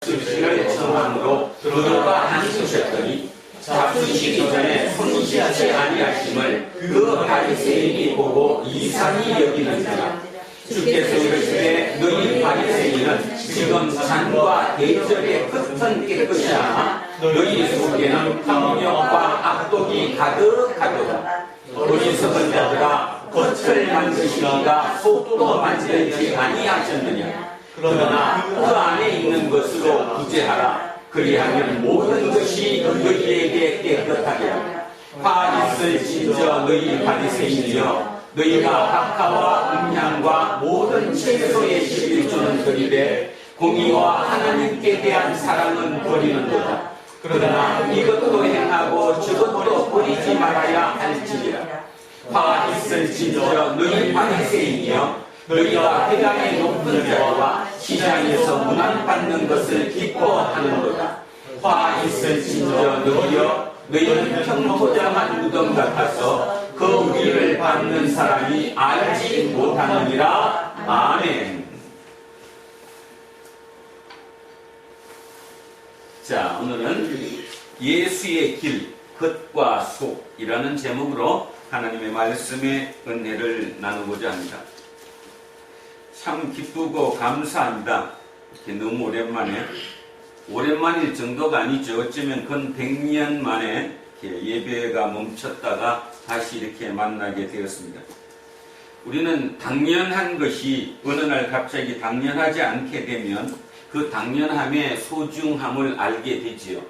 수시를 정함으로 들어가 앉으셨더니 잡수시기 전에 손씻지 아니하심을 그 바리새인이 보고 이상히 여기는지라. 주께서 이르시되 너희 바리새인은 지금 잔과 대접의 끝은 깨끗이 하나 너희 속에는 탐욕과 악독이 가득하도다. 어리석은 자들아, 겉을 만드시기가 속도 만들지 아니하셨느냐. 그러나 그 안에 있는 것으로 구제하라. 그리하면 모든 것이 너희에게 깨끗하게 하라. 화 있을 진저 너희 바리새인이여, 너희가 박하와 음향과 모든 채소의 11조는 드리되 공의와 하나님께 대한 사랑은 버리는도다. 그러나 이것도 행하고 저것도 버리지 말아야 할지니라. 화 있을 진저 너희 바리새인이여, 너희가 회당의 높은 자와 시장에서 문안받는 것을 기뻐하는도다. 화 있을 진저 너희여, 너희는 평토장한 무덤 같아서 그 위를 받는 사람이 알지 못하느니라. 아멘. 자, 오늘은 예수의 길, 겉과 속이라는 제목으로 하나님의 말씀의 은혜를 나누고자 합니다. 참 기쁘고 감사합니다. 이렇게 너무 오랜만일 정도가 아니죠. 어쩌면 건 100년 만에 이렇게 예배가 멈췄다가 다시 이렇게 만나게 되었습니다. 우리는 당연한 것이 어느 날 갑자기 당연하지 않게 되면 그 당연함의 소중함을 알게 되지요.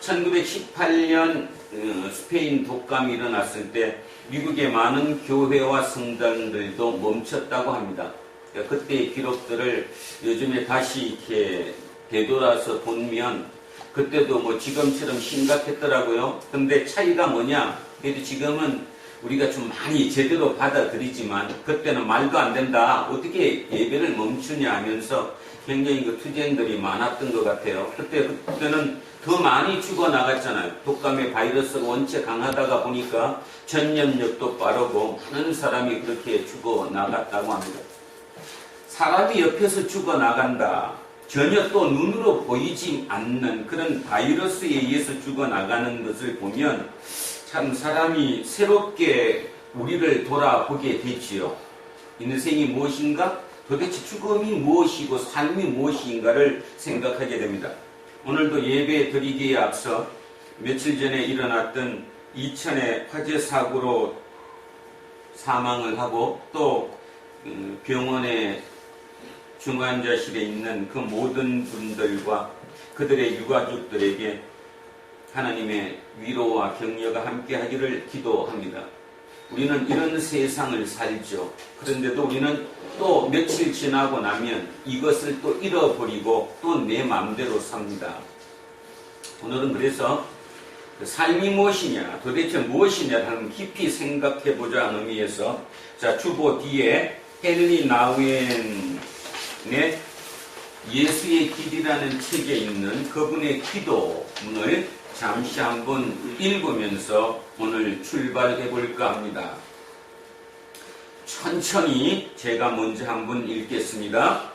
1918년 스페인 독감이 일어났을 때 미국의 많은 교회와 성당들도 멈췄다고 합니다. 그때의 기록들을 요즘에 다시 이렇게 되돌아서 보면 그때도 뭐 지금처럼 심각했더라고요. 근데 차이가 뭐냐? 그래도 지금은 우리가 좀 많이 제대로 받아들이지만 그때는 말도 안 된다. 어떻게 예배를 멈추냐 하면서 굉장히 그 투쟁들이 많았던 것 같아요. 그때는 더 많이 죽어나갔잖아요. 독감의 바이러스가 원체 강하다가 보니까 전염력도 빠르고 많은 사람이 그렇게 죽어나갔다고 합니다. 사람이 옆에서 죽어나간다. 전혀 또 눈으로 보이지 않는 그런 바이러스에 의해서 죽어나가는 것을 보면 참 사람이 새롭게 우리를 돌아보게 되지요. 인생이 무엇인가? 도대체 죽음이 무엇이고 삶이 무엇인가를 생각하게 됩니다. 오늘도 예배 드리기에 앞서 며칠 전에 일어났던 이천의 화재 사고로 사망을 하고 또 병원에 중환자실에 있는 그 모든 분들과 그들의 유가족들에게 하나님의 위로와 격려가 함께 하기를 기도합니다. 우리는 이런 세상을 살죠. 그런데도 우리는 또 며칠 지나고 나면 이것을 또 잃어버리고 또 내 마음대로 삽니다. 오늘은 그래서 삶이 무엇이냐, 도대체 무엇이냐를 깊이 생각해보자 하는 의미에서 자, 주보 뒤에 헨리 나우엔의 예수의 길이라는 책에 있는 그분의 기도문을 잠시 한번 읽으면서 오늘 출발해 볼까 합니다. 천천히 제가 먼저 한번 읽겠습니다.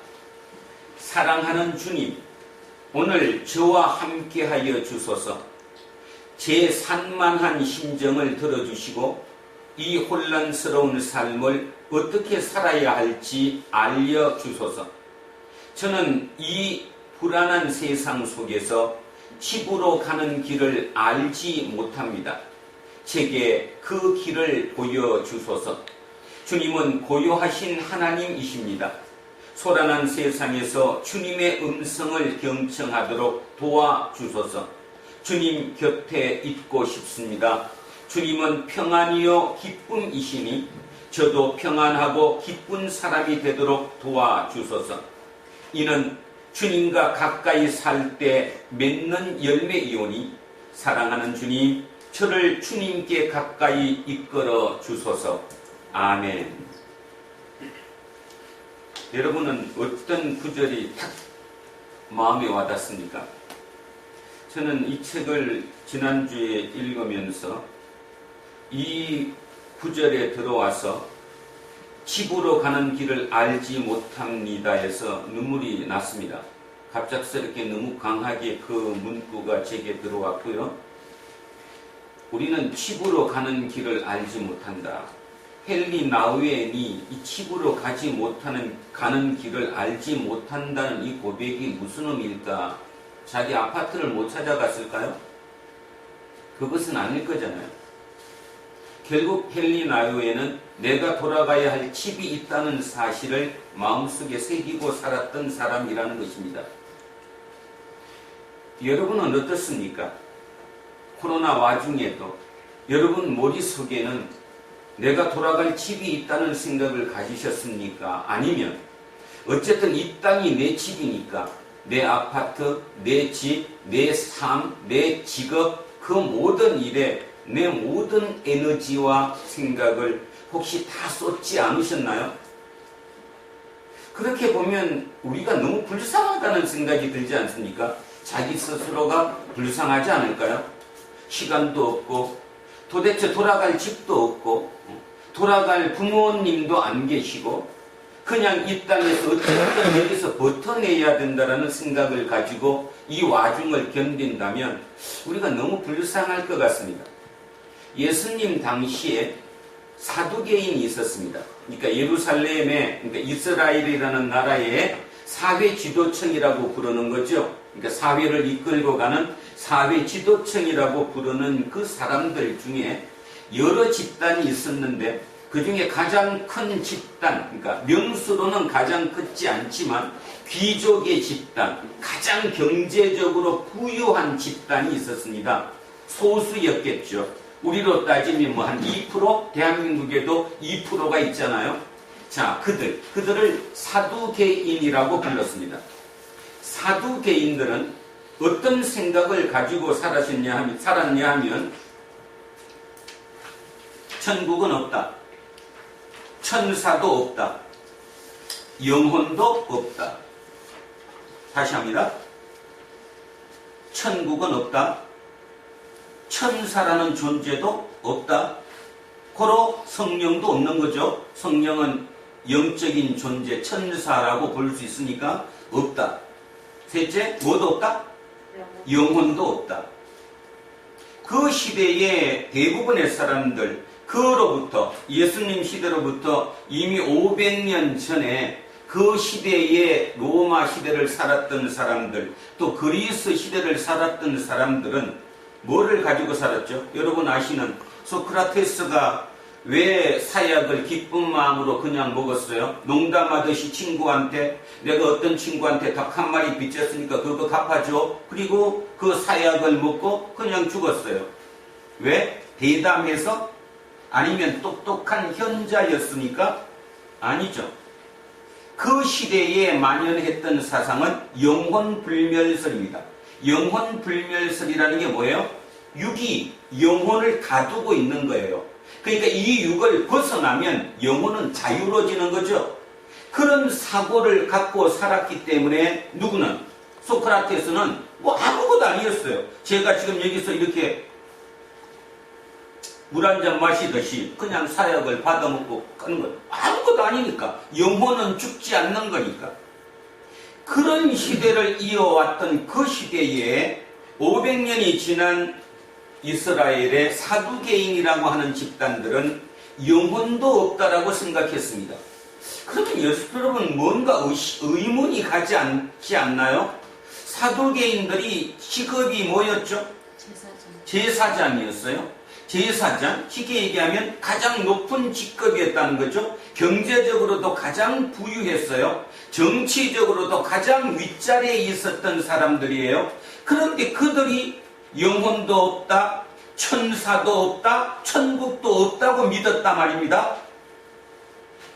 사랑하는 주님, 오늘 저와 함께 하여 주소서. 제 산만한 심정을 들어주시고 이 혼란스러운 삶을 어떻게 살아야 할지 알려주소서. 저는 이 불안한 세상 속에서 집으로 가는 길을 알지 못합니다. 제게 그 길을 보여주소서. 주님은 고요하신 하나님이십니다. 소란한 세상에서 주님의 음성을 경청하도록 도와주소서. 주님 곁에 있고 싶습니다. 주님은 평안이요 기쁨이시니 저도 평안하고 기쁜 사람이 되도록 도와주소서. 이는 주님과 가까이 살 때 맺는 열매이오니 사랑하는 주님, 저를 주님께 가까이 이끌어 주소서. 아멘. 여러분은 어떤 구절이 딱 마음에 와닿습니까? 저는 이 책을 지난주에 읽으면서 이 구절에 들어와서 집으로 가는 길을 알지 못합니다 해서 눈물이 났습니다. 갑작스럽게 너무 강하게 그 문구가 제게 들어왔고요. 우리는 칩으로 가는 길을 알지 못한다. 헨리 나우엔이 이 칩으로 가는 길을 알지 못한다는 이 고백이 무슨 의미일까? 자기 아파트를 못 찾아갔을까요? 그것은 아닐 거잖아요. 결국 헨리 나우엔은 내가 돌아가야 할 칩이 있다는 사실을 마음속에 새기고 살았던 사람이라는 것입니다. 여러분은 어떻습니까? 코로나 와중에도 여러분 머릿속에는 내가 돌아갈 집이 있다는 생각을 가지셨습니까? 아니면 어쨌든 이 땅이 내 집이니까 내 아파트, 내 집, 내 삶, 내 직업 그 모든 일에 내 모든 에너지와 생각을 혹시 다 쏟지 않으셨나요? 그렇게 보면 우리가 너무 불쌍하다는 생각이 들지 않습니까? 자기 스스로가 불쌍하지 않을까요? 시간도 없고 도대체 돌아갈 집도 없고 돌아갈 부모님도 안 계시고 그냥 이 땅에서 어쨌든 여기서 버텨내야 된다는 생각을 가지고 이 와중을 견딘다면 우리가 너무 불쌍할 것 같습니다. 예수님 당시에 사두개인이 있었습니다. 그러니까 예루살렘에, 그러니까 이스라엘이라는 나라의 사회 지도층이라고 부르는 거죠. 그러니까 사회를 이끌고 가는 사회 지도층이라고 부르는 그 사람들 중에 여러 집단이 있었는데 그 중에 가장 큰 집단, 그러니까 명수로는 가장 크지 않지만 귀족의 집단, 가장 경제적으로 부유한 집단이 있었습니다. 소수였겠죠. 우리로 따지면 뭐 한 2%? 대한민국에도 2%가 있잖아요. 자, 그들을 사두개인이라고 불렀습니다. 사두개인들은 어떤 생각을 가지고 살았냐 하면 천국은 없다. 천사도 없다. 영혼도 없다. 다시 합니다. 천국은 없다. 천사라는 존재도 없다. 고로 성령도 없는 거죠. 성령은 영적인 존재, 천사라고 볼 수 있으니까 없다. 셋째, 뭐도 없다? 영혼도 없다. 그 시대의 대부분의 사람들, 그로부터 예수님 시대로부터 이미 500년 전에 그 시대의 로마 시대를 살았던 사람들, 또 그리스 시대를 살았던 사람들은 뭐를 가지고 살았죠? 여러분 아시는 소크라테스가 왜 사약을 기쁜 마음으로 그냥 먹었어요? 농담하듯이 친구한테 내가 어떤 친구한테 닭 한 마리 빚졌으니까 그거 갚아줘. 그리고 그 사약을 먹고 그냥 죽었어요. 왜? 대담해서? 아니면 똑똑한 현자였으니까? 아니죠. 그 시대에 만연했던 사상은 영혼불멸설입니다. 영혼불멸설이라는 게 뭐예요? 육이 영혼을 가두고 있는 거예요. 그러니까 이 육을 벗어나면 영혼은 자유로워지는 거죠. 그런 사고를 갖고 살았기 때문에 누구는? 소크라테스는 뭐 아무것도 아니었어요. 제가 지금 여기서 이렇게 물 한 잔 마시듯이 그냥 사약을 받아먹고 가는 거예요. 아무것도 아니니까. 영혼은 죽지 않는 거니까. 그런 시대를 이어왔던 그 시대에 500년이 지난 이스라엘의 사두개인이라고 하는 집단들은 영혼도 없다라고 생각했습니다. 그러면 여러분 뭔가 의문이 가지 않지 않나요? 사두개인들이 직업이 뭐였죠? 제사장이었어요. 제사장, 쉽게 얘기하면 가장 높은 직급이었다는 거죠. 경제적으로도 가장 부유했어요. 정치적으로도 가장 윗자리에 있었던 사람들이에요. 그런데 그들이 영혼도 없다, 천사도 없다, 천국도 없다고 믿었단 말입니다.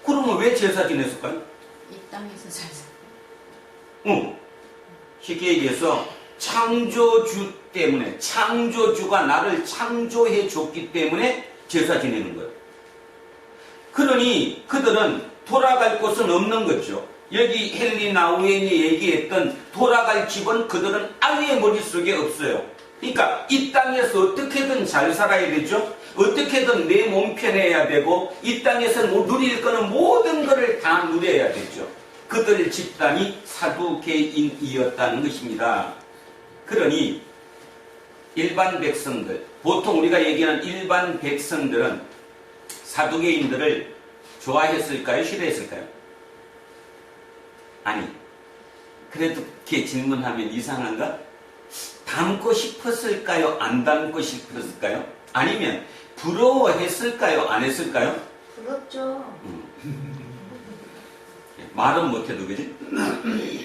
그러면 왜 제사 지냈을까요? 이 땅에서 잘 살. 쉽게 얘기해서 창조주 때문에, 창조주가 나를 창조해 줬기 때문에 제사 지내는 거예요. 그러니 그들은 돌아갈 곳은 없는 거죠. 여기 헨리 나우엔이 얘기했던 돌아갈 집은 그들은 아예 머릿속에 없어요. 그러니까 이 땅에서 어떻게든 잘 살아야 되죠. 어떻게든 내 몸 편해야 되고 이 땅에서 누릴 거는 모든 것을 다 누려야 되죠. 그들 집단이 사두개인이었다는 것입니다. 그러니 일반 백성들, 보통 우리가 얘기하는 일반 백성들은 사두개인들을 좋아했을까요? 싫어했을까요? 아니, 그래도 이렇게 질문하면 이상한가? 닮고 싶었을까요? 안 닮고 싶었을까요? 아니면 부러워했을까요? 안 했을까요? 부럽죠. 말은 못해도 그지?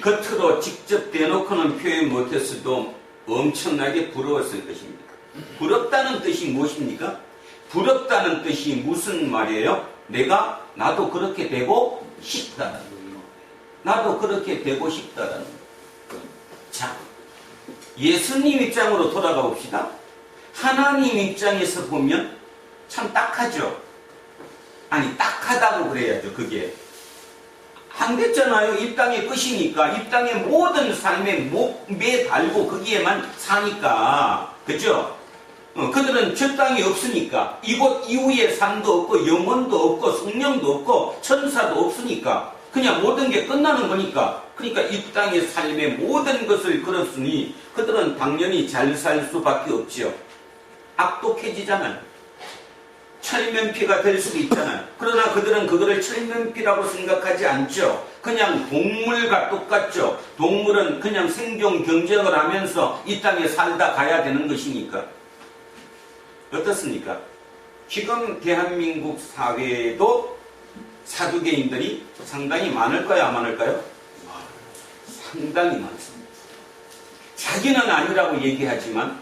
겉으로 직접 대놓고는 표현 못했어도 엄청나게 부러웠을 것입니다. 부럽다는 뜻이 무엇입니까? 부럽다는 뜻이 무슨 말이에요? 나도 그렇게 되고 싶다는 거예요. 나도 그렇게 되고 싶다는 거예요. 자, 예수님 입장으로 돌아가 봅시다. 하나님 입장에서 보면 참 딱하죠. 아니, 딱하다고 그래야죠. 그게 안 됐잖아요. 이 땅의 끝이니까. 이 땅의 모든 삶에 목매 달고 거기에만 사니까. 그죠? 그들은 저 땅이 없으니까. 이곳 이후에 삶도 없고 영혼도 없고 성령도 없고 천사도 없으니까. 그냥 모든 게 끝나는 거니까. 그러니까 이 땅의 삶의 모든 것을 걸었으니 그들은 당연히 잘 살 수밖에 없지요. 악독해지잖아요. 철면피가 될 수도 있잖아요. 그러나 그들은 그거를 철면피라고 생각하지 않죠. 그냥 동물과 똑같죠. 동물은 그냥 생존 경쟁을 하면서 이 땅에 살다 가야 되는 것이니까. 어떻습니까? 지금 대한민국 사회에도 사두개인들이 상당히 많을까요? 안 많을까요? 상당히 많습니다. 자기는 아니라고 얘기하지만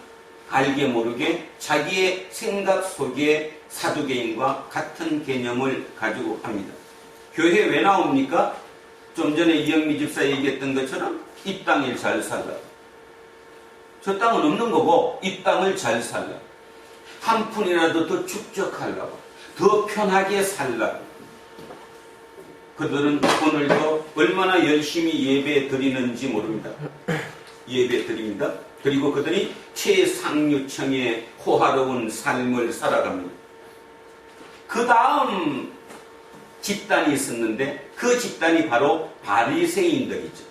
알게 모르게 자기의 생각 속에 사두개인과 같은 개념을 가지고 합니다. 교회 왜 나옵니까? 좀 전에 이영미 집사 얘기했던 것처럼 이 땅을 잘 살라. 저 땅은 없는 거고 이 땅을 잘 살라. 한 푼이라도 더 축적하려고. 더 편하게 살라고. 그들은 오늘도 얼마나 열심히 예배 드리는지 모릅니다. 예배 드립니다. 그리고 그들이 최상류층의 호화로운 삶을 살아갑니다. 그 다음 집단이 있었는데 그 집단이 바로 바리새인들이죠.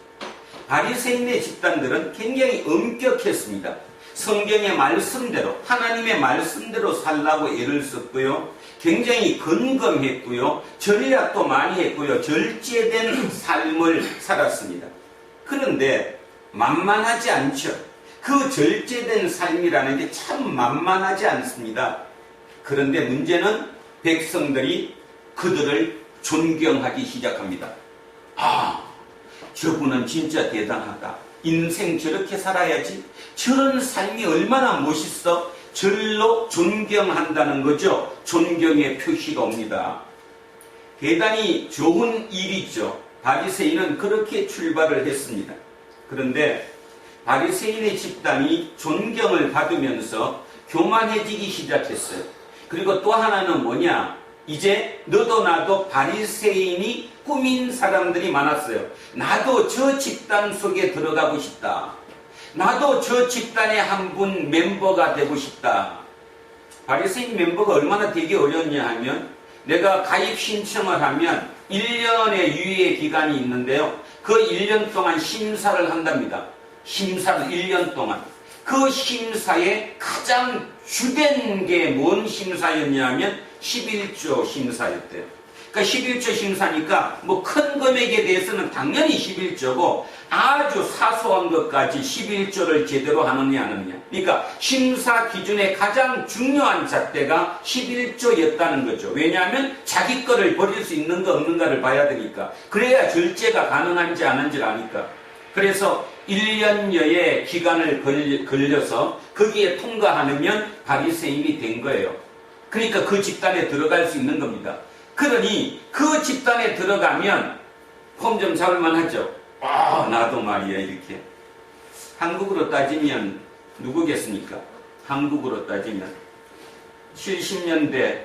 바리새인의 집단들은 굉장히 엄격했습니다. 성경의 말씀대로 하나님의 말씀대로 살라고 애를 썼고요. 굉장히 건강했고요. 전략도 많이 했고요. 절제된 삶을 살았습니다. 그런데 만만하지 않죠. 그 절제된 삶이라는 게 참 만만하지 않습니다. 그런데 문제는 백성들이 그들을 존경하기 시작합니다. 아, 저분은 진짜 대단하다. 인생 저렇게 살아야지. 저런 삶이 얼마나 멋있어. 절로 존경한다는 거죠. 존경의 표시가 옵니다. 대단히 좋은 일이죠. 바리새인은 그렇게 출발을 했습니다. 그런데 바리새인의 집단이 존경을 받으면서 교만해지기 시작했어요. 그리고 또 하나는 뭐냐? 이제 너도 나도 바리새인이 꾸민 사람들이 많았어요. 나도 저 집단 속에 들어가고 싶다. 나도 저 집단의 한 분 멤버가 되고 싶다. 바리새인 멤버가 얼마나 되기 어려웠냐 하면 내가 가입 신청을 하면 1년의 유예 기간이 있는데요. 그 1년 동안 심사를 한답니다. 심사를 1년 동안. 그 심사에 가장 주된 게 뭔 심사였냐 하면 11조 심사였대요. 그러니까 11조 심사니까 뭐 큰 금액에 대해서는 당연히 11조고 아주 사소한 것까지 11조를 제대로 하느냐 안 하느냐. 그러니까 심사 기준의 가장 중요한 잣대가 11조였다는 거죠. 왜냐하면 자기 거를 버릴 수 있는가 없는가를 봐야 되니까. 그래야 절제가 가능한지 안 한지를 아니까. 그래서 1년여의 기간을 걸려서 거기에 통과하면 바리새인이 된 거예요. 그러니까 그 집단에 들어갈 수 있는 겁니다. 그러니 그 집단에 들어가면 폼 좀 잡을만 하죠. 아, 나도 말이야 이렇게. 한국으로 따지면 누구겠습니까? 한국으로 따지면 70년대,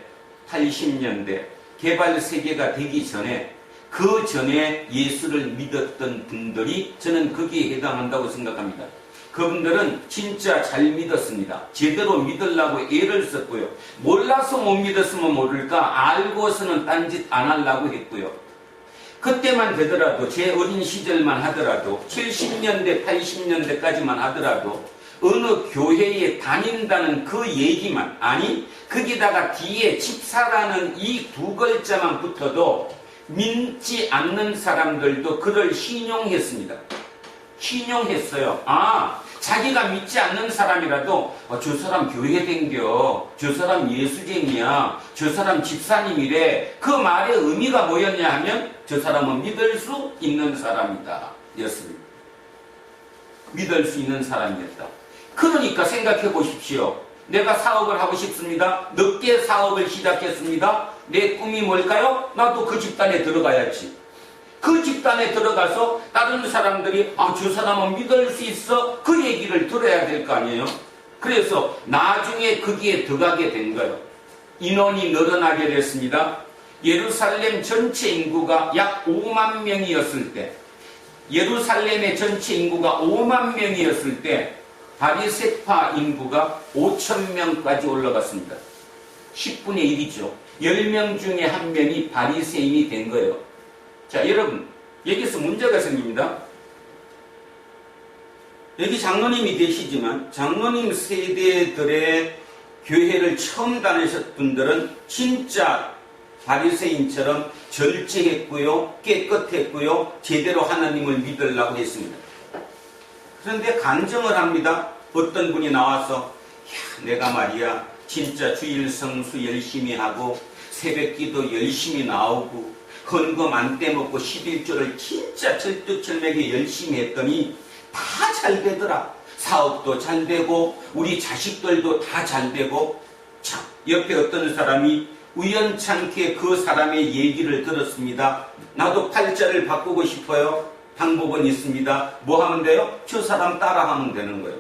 80년대 개발 세계가 되기 전에 그 전에 예수를 믿었던 분들이 저는 거기에 해당한다고 생각합니다. 그분들은 진짜 잘 믿었습니다. 제대로 믿으려고 애를 썼고요. 몰라서 못 믿었으면 모를까 알고서는 딴짓 안 하려고 했고요. 그때만 되더라도 제 어린 시절만 하더라도 70년대, 80년대까지만 하더라도 어느 교회에 다닌다는 그 얘기만 아니 거기다가 뒤에 집사라는 이 두 글자만 붙어도 믿지 않는 사람들도 그를 신용했습니다. 신용했어요. 아, 자기가 믿지 않는 사람이라도 저 사람 교회 댕겨, 저 사람 예수쟁이야, 저 사람 집사님이래. 그 말의 의미가 뭐였냐 하면 저 사람은 믿을 수 있는 사람이다 였습니다. 믿을 수 있는 사람이었다. 그러니까 생각해 보십시오. 내가 사업을 하고 싶습니다. 늦게 사업을 시작했습니다. 내 꿈이 뭘까요? 나도 그 집단에 들어가야지. 그 집단에 들어가서 다른 사람들이 저 사람은 믿을 수 있어 그 얘기를 들어야 될 거 아니에요. 그래서 나중에 거기에 들어가게 된 거예요. 인원이 늘어나게 됐습니다. 예루살렘 전체 인구가 약 5만 명이었을 때, 예루살렘의 전체 인구가 5만 명이었을 때 바리새파 인구가 5천 명까지 올라갔습니다. 10분의 1이죠. 10명 중에 한 명이 바리새인이 된 거예요. 자, 여러분, 여기서 문제가 생깁니다. 여기 장로님이 되시지만 장로님 세대들의 교회를 처음 다니셨던 분들은 진짜 바리새인처럼 절제했고요, 깨끗했고요, 제대로 하나님을 믿으려고 했습니다. 그런데 간증을 합니다. 어떤 분이 나와서 내가 말이야 진짜 주일 성수 열심히 하고 새벽기도 열심히 나오고 헌금 안 떼먹고 11조를 진짜 철두철미하게 열심히 했더니 다 잘 되더라. 사업도 잘 되고 우리 자식들도 다 잘 되고. 참, 옆에 어떤 사람이 우연찮게 그 사람의 얘기를 들었습니다. 나도 팔자를 바꾸고 싶어요. 방법은 있습니다. 뭐 하면 돼요? 저 사람 따라하면 되는 거예요.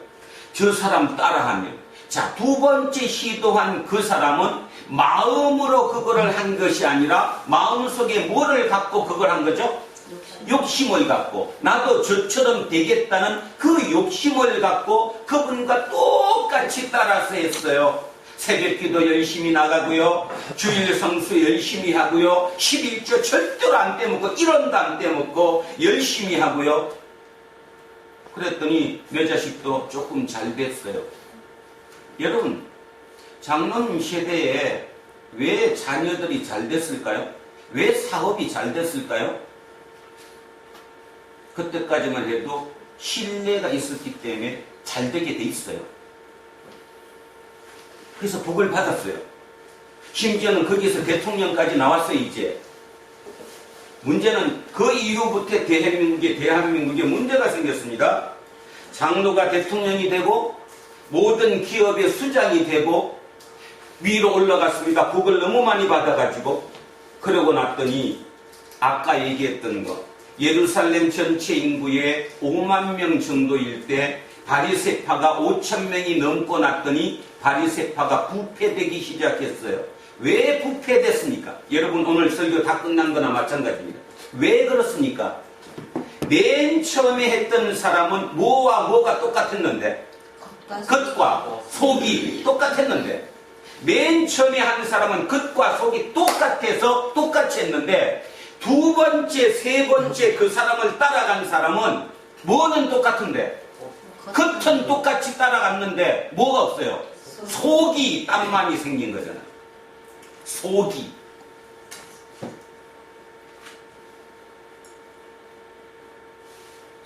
저 사람 따라하면. 자, 두 번째 시도한 그 사람은 마음으로 그거를 한 것이 아니라 마음속에 뭐를 갖고 그걸 한 거죠? 욕심을 갖고. 나도 저처럼 되겠다는 그 욕심을 갖고 그분과 똑같이 따라서 했어요. 새벽기도 열심히 나가고요. 주일 성수 열심히 하고요. 11조 절대로 안 떼먹고 1원도 안 떼먹고 열심히 하고요. 그랬더니 내 자식도 조금 잘 됐어요. 여러분, 장로님 세대에 왜 자녀들이 잘 됐을까요? 왜 사업이 잘 됐을까요? 그때까지만 해도 신뢰가 있었기 때문에 잘 되게 돼 있어요. 그래서 복을 받았어요. 심지어는 거기서 대통령까지 나왔어요. 이제 문제는 그 이후부터 대한민국에 문제가 생겼습니다. 장로가 대통령이 되고 모든 기업의 수장이 되고 위로 올라갔습니다. 복을 너무 많이 받아가지고. 그러고 났더니 아까 얘기했던 거, 예루살렘 전체 인구의 5만 명 정도일 때 바리새파가 5천 명이 넘고 났더니 바리새파가 부패되기 시작했어요. 왜 부패됐습니까? 여러분, 오늘 설교 다 끝난 거나 마찬가지입니다. 왜 그렇습니까? 맨 처음에 했던 사람은 뭐와 뭐가 똑같았는데? 겉과 속이 똑같았는데, 맨 처음에 한 사람은 겉과 속이 똑같아서 똑같이 했는데, 두 번째, 세 번째 그 사람을 따라간 사람은 뭐는 똑같은데? 겉은 똑같이 따라갔는데 뭐가 없어요? 속이 땀만이 생긴 거잖아요. 속이.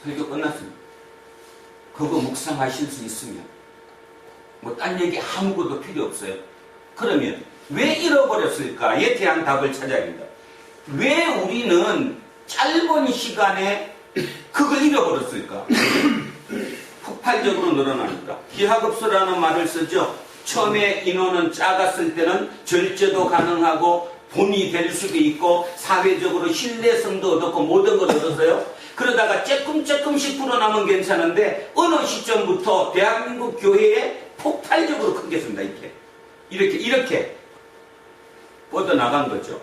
설교 끝났습니다. 그거 묵상하실 수 있으면 뭐 딴 얘기 아무것도 필요 없어요. 그러면 왜 잃어버렸을까에 대한 답을 찾아야 합니다. 왜 우리는 짧은 시간에 그걸 잃어버렸을까? 폭발적으로 늘어나니까. 기하급수라는 말을 쓰죠. 처음에 인원은 작았을 때는 절제도 가능하고 돈이 될 수도 있고 사회적으로 신뢰성도 얻었고 모든 걸 얻었어요. 그러다가 조금씩 불어나면 괜찮은데 어느 시점부터 대한민국 교회에 폭발적으로 크겠습니다. 이렇게 뻗어나간 거죠.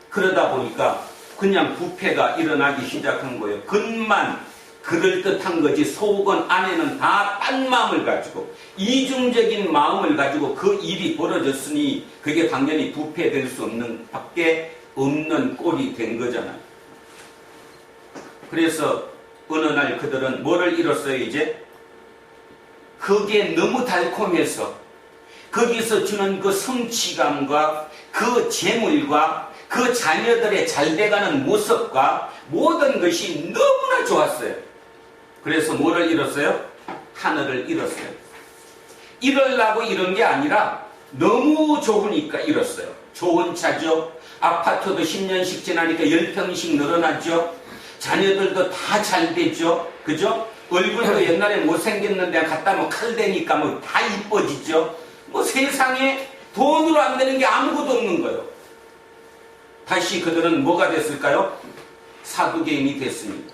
그러다 보니까 그냥 부패가 일어나기 시작한 거예요. 겉만 그럴듯한 거지 속은 안에는 다 딴 마음을 가지고 이중적인 마음을 가지고 그 일이 벌어졌으니 그게 당연히 부패될 수 없는 밖에 없는 꼴이 된 거잖아요. 그래서 어느 날 그들은 뭐를 잃었어요 이제? 그게 너무 달콤해서 거기서 주는 그 성취감과 그 재물과 그 자녀들의 잘 돼가는 모습과 모든 것이 너무나 좋았어요. 그래서 뭐를 잃었어요? 하늘을 잃었어요. 잃으려고 잃은 게 아니라 너무 좋으니까 잃었어요. 좋은 차죠. 아파트도 10년씩 지나니까 10평씩 늘어나죠. 자녀들도 다 잘 되죠. 그죠? 얼굴도 옛날에 못생겼는데 갖다 뭐 칼 대니까 뭐 다 이뻐지죠. 뭐 세상에 돈으로 안 되는 게 아무것도 없는 거예요. 다시 그들은 뭐가 됐을까요? 사두개인이 됐습니다.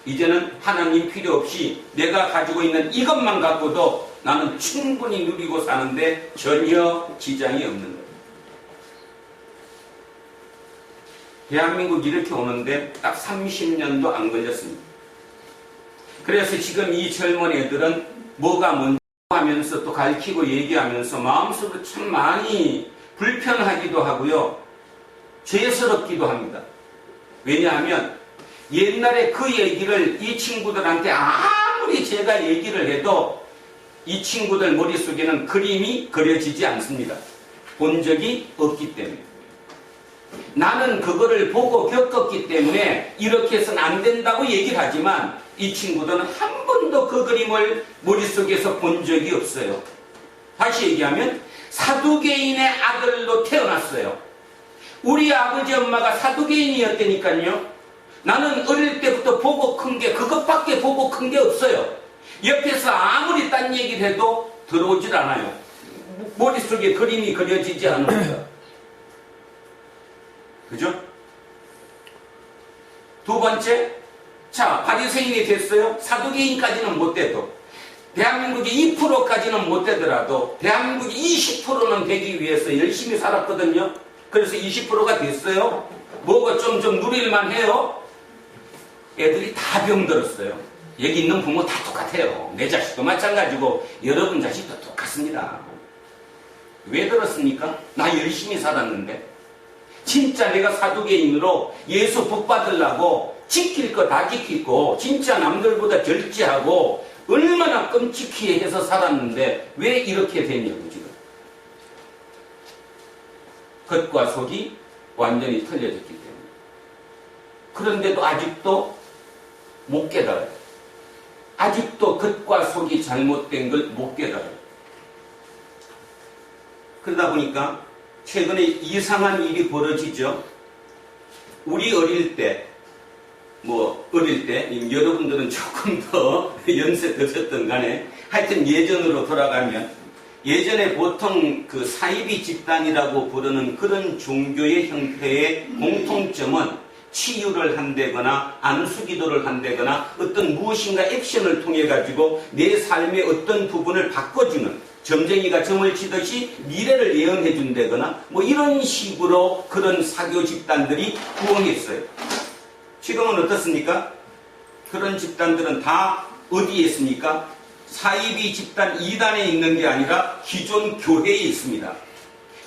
이제는 하나님 필요 없이 내가 가지고 있는 이것만 갖고도 나는 충분히 누리고 사는데 전혀 지장이 없는 거예요. 대한민국 이렇게 오는데 딱 30년도 안 걸렸습니다. 그래서 지금 이 젊은 애들은 뭐가 뭔지 하면서 또 가르치고 얘기하면서 마음속으로 참 많이 불편하기도 하고요. 죄스럽기도 합니다. 왜냐하면 옛날에 그 얘기를 이 친구들한테 아무리 제가 얘기를 해도 이 친구들 머릿속에는 그림이 그려지지 않습니다. 본 적이 없기 때문에. 나는 그거를 보고 겪었기 때문에 이렇게 해서는 안 된다고 얘기를 하지만 이 친구들은 한 번도 그 그림을 머릿속에서 본 적이 없어요. 다시 얘기하면 사두개인의 아들로 태어났어요. 우리 아버지 엄마가 사두개인이었다니까요. 나는 어릴 때부터 보고 큰 게 그것밖에 보고 큰 게 없어요. 옆에서 아무리 딴 얘기를 해도 들어오질 않아요. 머릿속에 그림이 그려지지 않습니다. 그죠? 두 번째, 자, 바리새인이 됐어요. 사두개인까지는 못 돼도 대한민국이 2%까지는 못 되더라도 대한민국이 20%는 되기 위해서 열심히 살았거든요. 그래서 20%가 됐어요. 뭐가 좀 누릴만 해요. 애들이 다 병들었어요. 여기 있는 부모 다 똑같아요. 내 자식도 마찬가지고 여러분 자식도 똑같습니다. 왜 그렇습니까? 나 열심히 살았는데 진짜 내가 사두개인으로 예수 복 받으려고 지킬 거 다 지키고 진짜 남들보다 절제하고 얼마나 끔찍히 해서 살았는데 왜 이렇게 됐냐고 지금. 겉과 속이 완전히 틀려졌기 때문에. 그런데도 아직도 못 깨달아요. 아직도 겉과 속이 잘못된 걸 못 깨달아요. 그러다 보니까 최근에 이상한 일이 벌어지죠. 우리 어릴 때, 여러분들은 조금 더 연세 드셨던 간에 하여튼 예전으로 돌아가면 예전에 보통 그 사이비 집단이라고 부르는 그런 종교의 형태의 공통점은 치유를 한다거나 안수기도를 한다거나 어떤 무엇인가 액션을 통해 가지고 내 삶의 어떤 부분을 바꿔주는 점쟁이가 점을 치듯이 미래를 예언해 준다거나 뭐 이런 식으로 그런 사교 집단들이 부흥했어요. 지금은 어떻습니까? 그런 집단들은 다 어디에 있습니까? 사이비 집단 2단에 있는 게 아니라 기존 교회에 있습니다.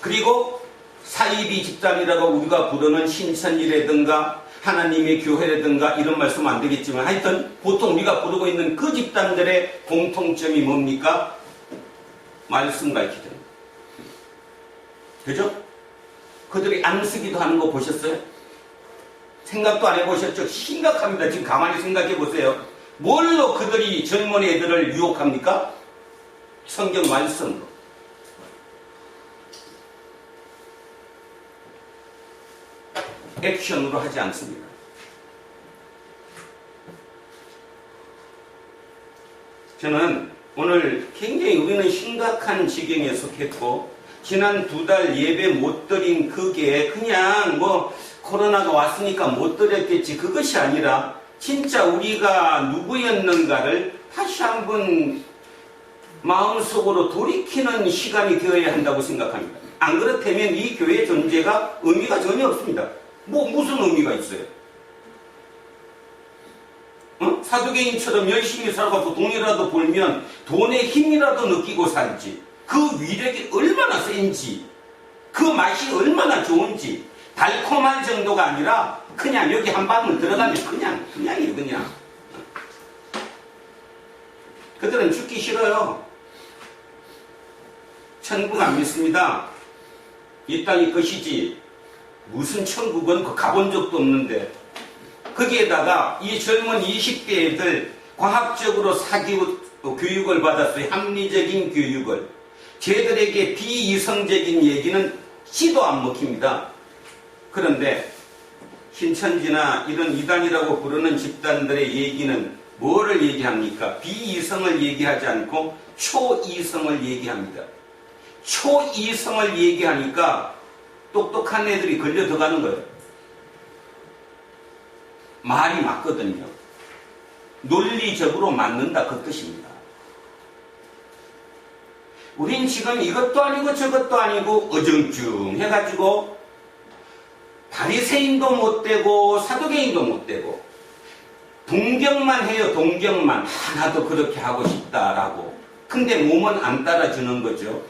그리고 사이비 집단이라고 우리가 부르는 신천이라든가 하나님의 교회라든가 이런 말씀 안 되겠지만 하여튼 보통 우리가 부르고 있는 그 집단들의 공통점이 뭡니까? 말씀 가르치죠. 그죠? 그들이 안쓰기도 하는 거 보셨어요? 생각도 안 해보셨죠? 심각합니다. 지금 가만히 생각해 보세요. 뭘로 그들이 젊은 애들을 유혹합니까? 성경 말씀으로. 액션으로 하지 않습니다. 저는 오늘 굉장히 우리는 심각한 지경에 속했고 지난 2달 예배 못 드린 그게 그냥 코로나가 왔으니까 못 드렸겠지 그것이 아니라 진짜 우리가 누구였는가를 다시 한번 마음속으로 돌이키는 시간이 되어야 한다고 생각합니다. 안 그렇다면 이 교회 존재가 의미가 전혀 없습니다. 무슨 의미가 있어요? 사두개인처럼 열심히 살아가지고 돈이라도 벌면 돈의 힘이라도 느끼고 살지. 그 위력이 얼마나 센지, 그 맛이 얼마나 좋은지, 달콤한 정도가 아니라 그냥 여기 한 방울 들어가면 그냥이에요, 그냥. 그들은 죽기 싫어요. 천국 안 믿습니다. 이 땅이 것이지 무슨 천국은 가본 적도 없는데, 거기에다가 이 젊은 20대 애들 과학적으로 교육을 받았어요. 합리적인 교육을. 쟤들에게 비이성적인 얘기는 씨도 안 먹힙니다. 그런데 신천지나 이런 이단이라고 부르는 집단들의 얘기는 뭐를 얘기합니까? 비이성을 얘기하지 않고 초이성을 얘기합니다. 초이성을 얘기하니까 똑똑한 애들이 걸려 들어가는 거예요. 말이 맞거든요. 논리적으로 맞는다, 그 뜻입니다. 우린 지금 이것도 아니고 저것도 아니고 어정쩡 해가지고 바리새인도 못 되고 사두개인도 못 되고 동경만 해요. 동경만. 나도 그렇게 하고 싶다라고. 근데 몸은 안 따라주는 거죠.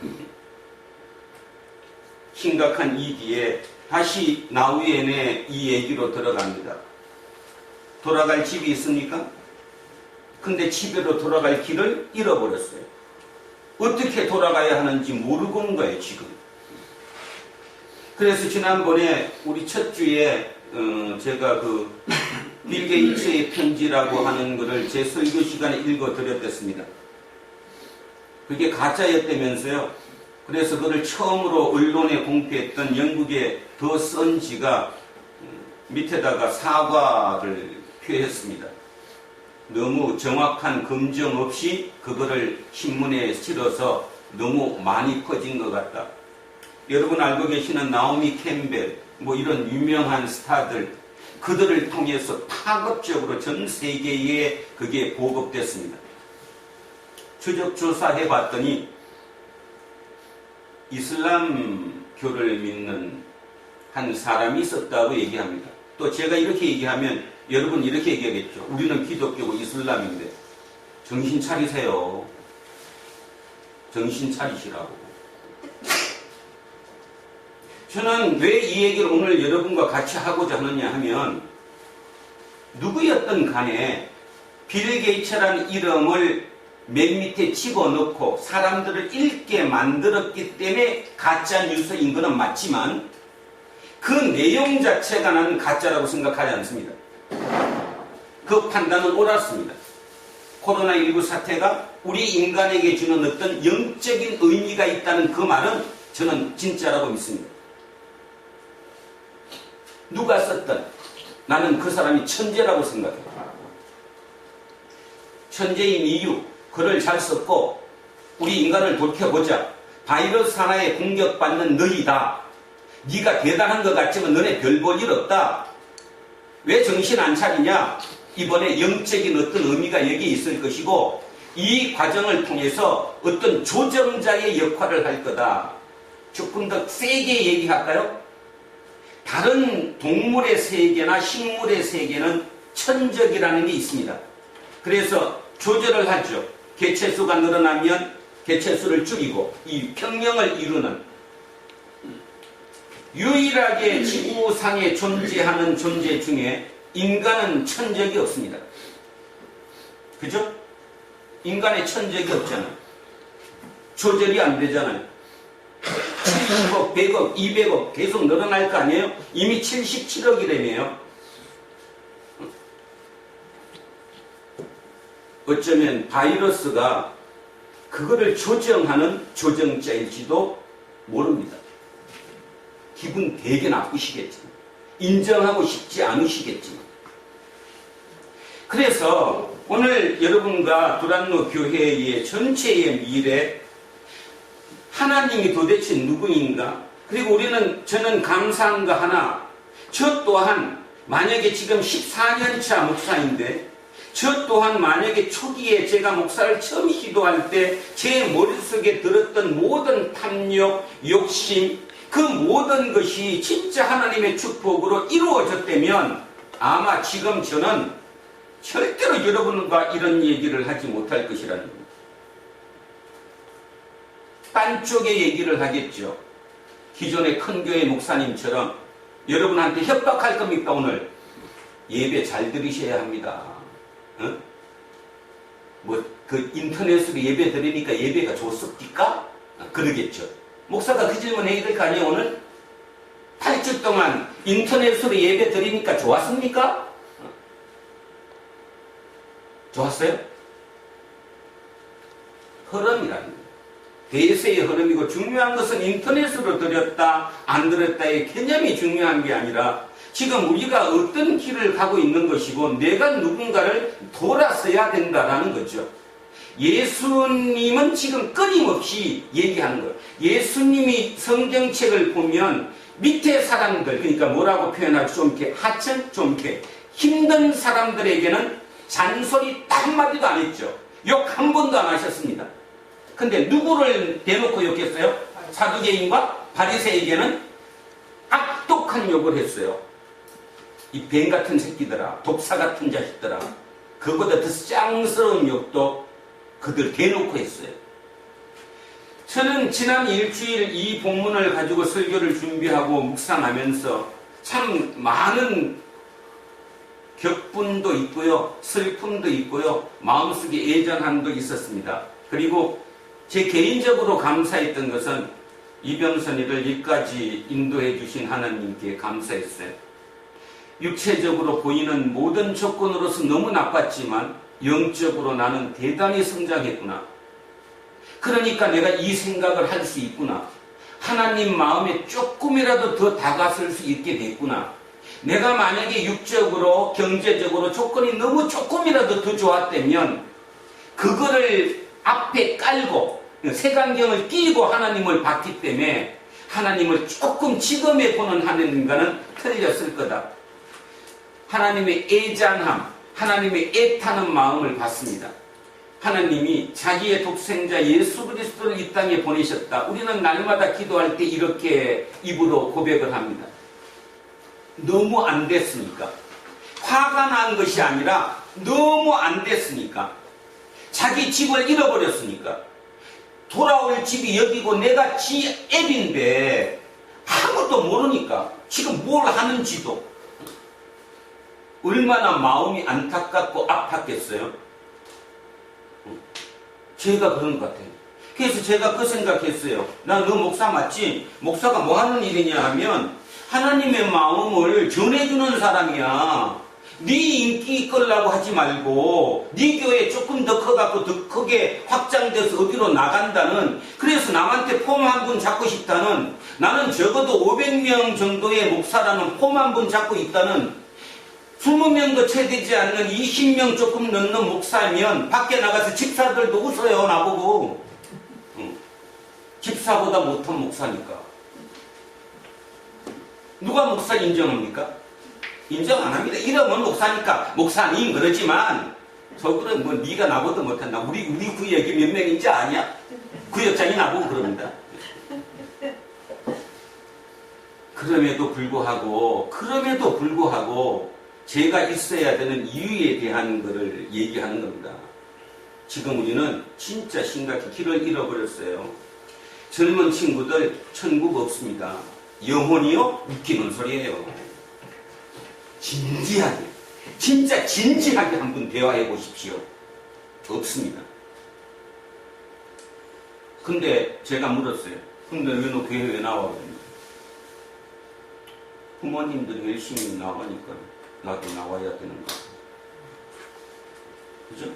심각한 이 뒤에 다시 나우엔의 이 얘기로 들어갑니다. 돌아갈 집이 있습니까? 근데 집으로 돌아갈 길을 잃어버렸어요. 어떻게 돌아가야 하는지 모르고 온 거예요, 지금. 그래서 지난번에 우리 첫 주에 제가 빌 게이츠의 편지라고 하는 것을 제 설교 시간에 읽어드렸습니다. 그게 가짜였다면서요. 그래서 그걸 처음으로 언론에 공개했던 영국의 더 선지가 밑에다가 사과를 표했습니다. 너무 정확한 검증 없이 그거를 신문에 실어서 너무 많이 퍼진 것 같다. 여러분 알고 계시는 나오미 캠벨, 이런 유명한 스타들, 그들을 통해서 파급적으로 전 세계에 그게 보급됐습니다. 추적 조사해 봤더니 이슬람교를 믿는 한 사람이 있었다고 얘기합니다. 또 제가 이렇게 얘기하면 여러분 이렇게 얘기하겠죠. 우리는 기독교고 이슬람인데 정신 차리세요. 정신 차리시라고. 저는 왜 이 얘기를 오늘 여러분과 같이 하고자 하느냐 하면, 누구였든 간에 빌 게이츠라는 이름을 맨 밑에 집어넣고 사람들을 읽게 만들었기 때문에 가짜 뉴스인 것은 맞지만 그 내용 자체가 나는 가짜라고 생각하지 않습니다. 그 판단은 옳았습니다. 코로나19 사태가 우리 인간에게 주는 어떤 영적인 의미가 있다는 그 말은 저는 진짜라고 믿습니다. 누가 썼든 나는 그 사람이 천재라고 생각해요. 천재인 이유, 글을 잘 썼고 우리 인간을 돌켜보자. 바이러스 하나에 공격받는 너희다. 네가 대단한 것 같지만 너네 별 볼 일 없다. 왜 정신 안 차리냐? 이번에 영적인 어떤 의미가 여기에 있을 것이고 이 과정을 통해서 어떤 조정자의 역할을 할 거다. 조금 더 세게 얘기할까요? 다른 동물의 세계나 식물의 세계는 천적이라는 게 있습니다. 그래서 조절을 하죠. 개체수가 늘어나면 개체수를 줄이고 이 평형을 이루는, 유일하게 지구상에 존재하는 존재 중에 인간은 천적이 없습니다. 그죠? 인간의 천적이 없잖아요. 조절이 안 되잖아요. 70억, 100억, 200억 계속 늘어날 거 아니에요? 이미 77억이라며요. 어쩌면 바이러스가 그거를 조정하는 조정자일지도 모릅니다. 기분 되게 나쁘시겠지만, 인정하고 싶지 않으시겠지만. 그래서 오늘 여러분과 두란노 교회의 전체의 미래, 하나님이 도대체 누구인가? 그리고 저는 감사한 거 하나, 저 또한 만약에 지금 14년차 목사인데 저 또한 만약에 초기에 제가 목사를 처음 시도할 때 제 머릿속에 들었던 모든 탐욕, 욕심, 그 모든 것이 진짜 하나님의 축복으로 이루어졌다면 아마 지금 저는 절대로 여러분과 이런 얘기를 하지 못할 것이라는 겁니다. 딴 쪽의 얘기를 하겠죠. 기존의 큰 교회 목사님처럼 여러분한테 협박할 겁니까 오늘? 예배 잘 들으셔야 합니다. 어? 그 인터넷으로 예배 드리니까 예배가 좋습니까? 그러겠죠. 목사가 그 질문 해야 될 거 아니에요, 오늘? 8주 동안 인터넷으로 예배 드리니까 좋았습니까? 좋았어요? 흐름이라는 거예요. 대세의 흐름이고 중요한 것은 인터넷으로 드렸다, 안 드렸다의 개념이 중요한 게 아니라 지금 우리가 어떤 길을 가고 있는 것이고 내가 누군가를 돌아서야 된다라는 거죠. 예수님은 지금 끊임없이 얘기하는 거예요. 예수님이 성경책을 보면 밑에 사람들, 그러니까 뭐라고 표현하지? 좀 이렇게 하찮, 좀 이렇게 힘든 사람들에게는 잔소리 딱 한마디도 안 했죠. 욕 한 번도 안 하셨습니다. 근데 누구를 대놓고 욕했어요? 사두개인과 바리새에게는 악독한 욕을 했어요. 이 뱀 같은 새끼들아, 독사 같은 자식들아. 그보다 더 짱스러운 욕도 그들 대놓고 했어요. 저는 지난 일주일 이 본문을 가지고 설교를 준비하고 묵상하면서 참 많은 격분도 있고요, 슬픔도 있고요, 마음속에 애잔함도 있었습니다. 그리고 제 개인적으로 감사했던 것은 이병선이를 여기까지 인도해 주신 하나님께 감사했어요. 육체적으로 보이는 모든 조건으로서 너무 나빴지만 영적으로 나는 대단히 성장했구나. 그러니까 내가 이 생각을 할 수 있구나. 하나님 마음에 조금이라도 더 다가설 수 있게 됐구나. 내가 만약에 육적으로 경제적으로 조건이 너무 조금이라도 더 좋았다면 그거를 앞에 깔고 색안경을 끼고 하나님을 봤기 때문에 하나님을 조금 지금에 보는 하나님과는 틀렸을 거다. 하나님의 애잔함, 하나님의 애타는 마음을 봤습니다. 하나님이 자기의 독생자 예수 그리스도를 이 땅에 보내셨다. 우리는 날마다 기도할 때 이렇게 입으로 고백을 합니다. 너무 안 됐으니까. 화가 난 것이 아니라 너무 안 됐으니까. 자기 집을 잃어버렸으니까. 돌아올 집이 여기고 내가 지 애비인데 아무것도 모르니까 지금 뭘 하는지도. 얼마나 마음이 안타깝고 아팠겠어요? 제가 그런 것 같아요. 그래서 제가 그 생각했어요. 난 너 목사 맞지? 목사가 뭐 하는 일이냐 하면 하나님의 마음을 전해주는 사람이야. 네 인기 끌라고 하지 말고 네 교회 조금 더 커갖고 더 크게 확장돼서 어디로 나간다는, 그래서 남한테 폼 한 분 잡고 싶다는, 나는 적어도 500명 정도의 목사라는 폼 한 분 잡고 있다는, 20명도 채 되지 않는 20명 조금 넘는 목사면 밖에 나가서 집사들도 웃어요, 나보고. 집사보다 못한 목사니까. 누가 목사 인정합니까? 인정 안 합니다. 이름은 목사니까 목사님 그러지만 속으로 뭐 네가 나보다 못한다. 우리 구역이 몇 명인지 아냐? 구역장이 나보고 그럽니다. 그럼에도 불구하고 제가 있어야 되는 이유에 대한 것을 얘기하는 겁니다. 지금 우리는 진짜 심각히 길을 잃어버렸어요. 젊은 친구들 천국 없습니다. 영혼이요? 웃기는 소리예요. 진지하게, 진짜 진지하게 한번 대화해 보십시오. 없습니다. 근데 제가 물었어요. 근데 왜 너 교회 왜 나와? 부모님들이 열심히 나가니까 나도 나와야 되는가. 그죠?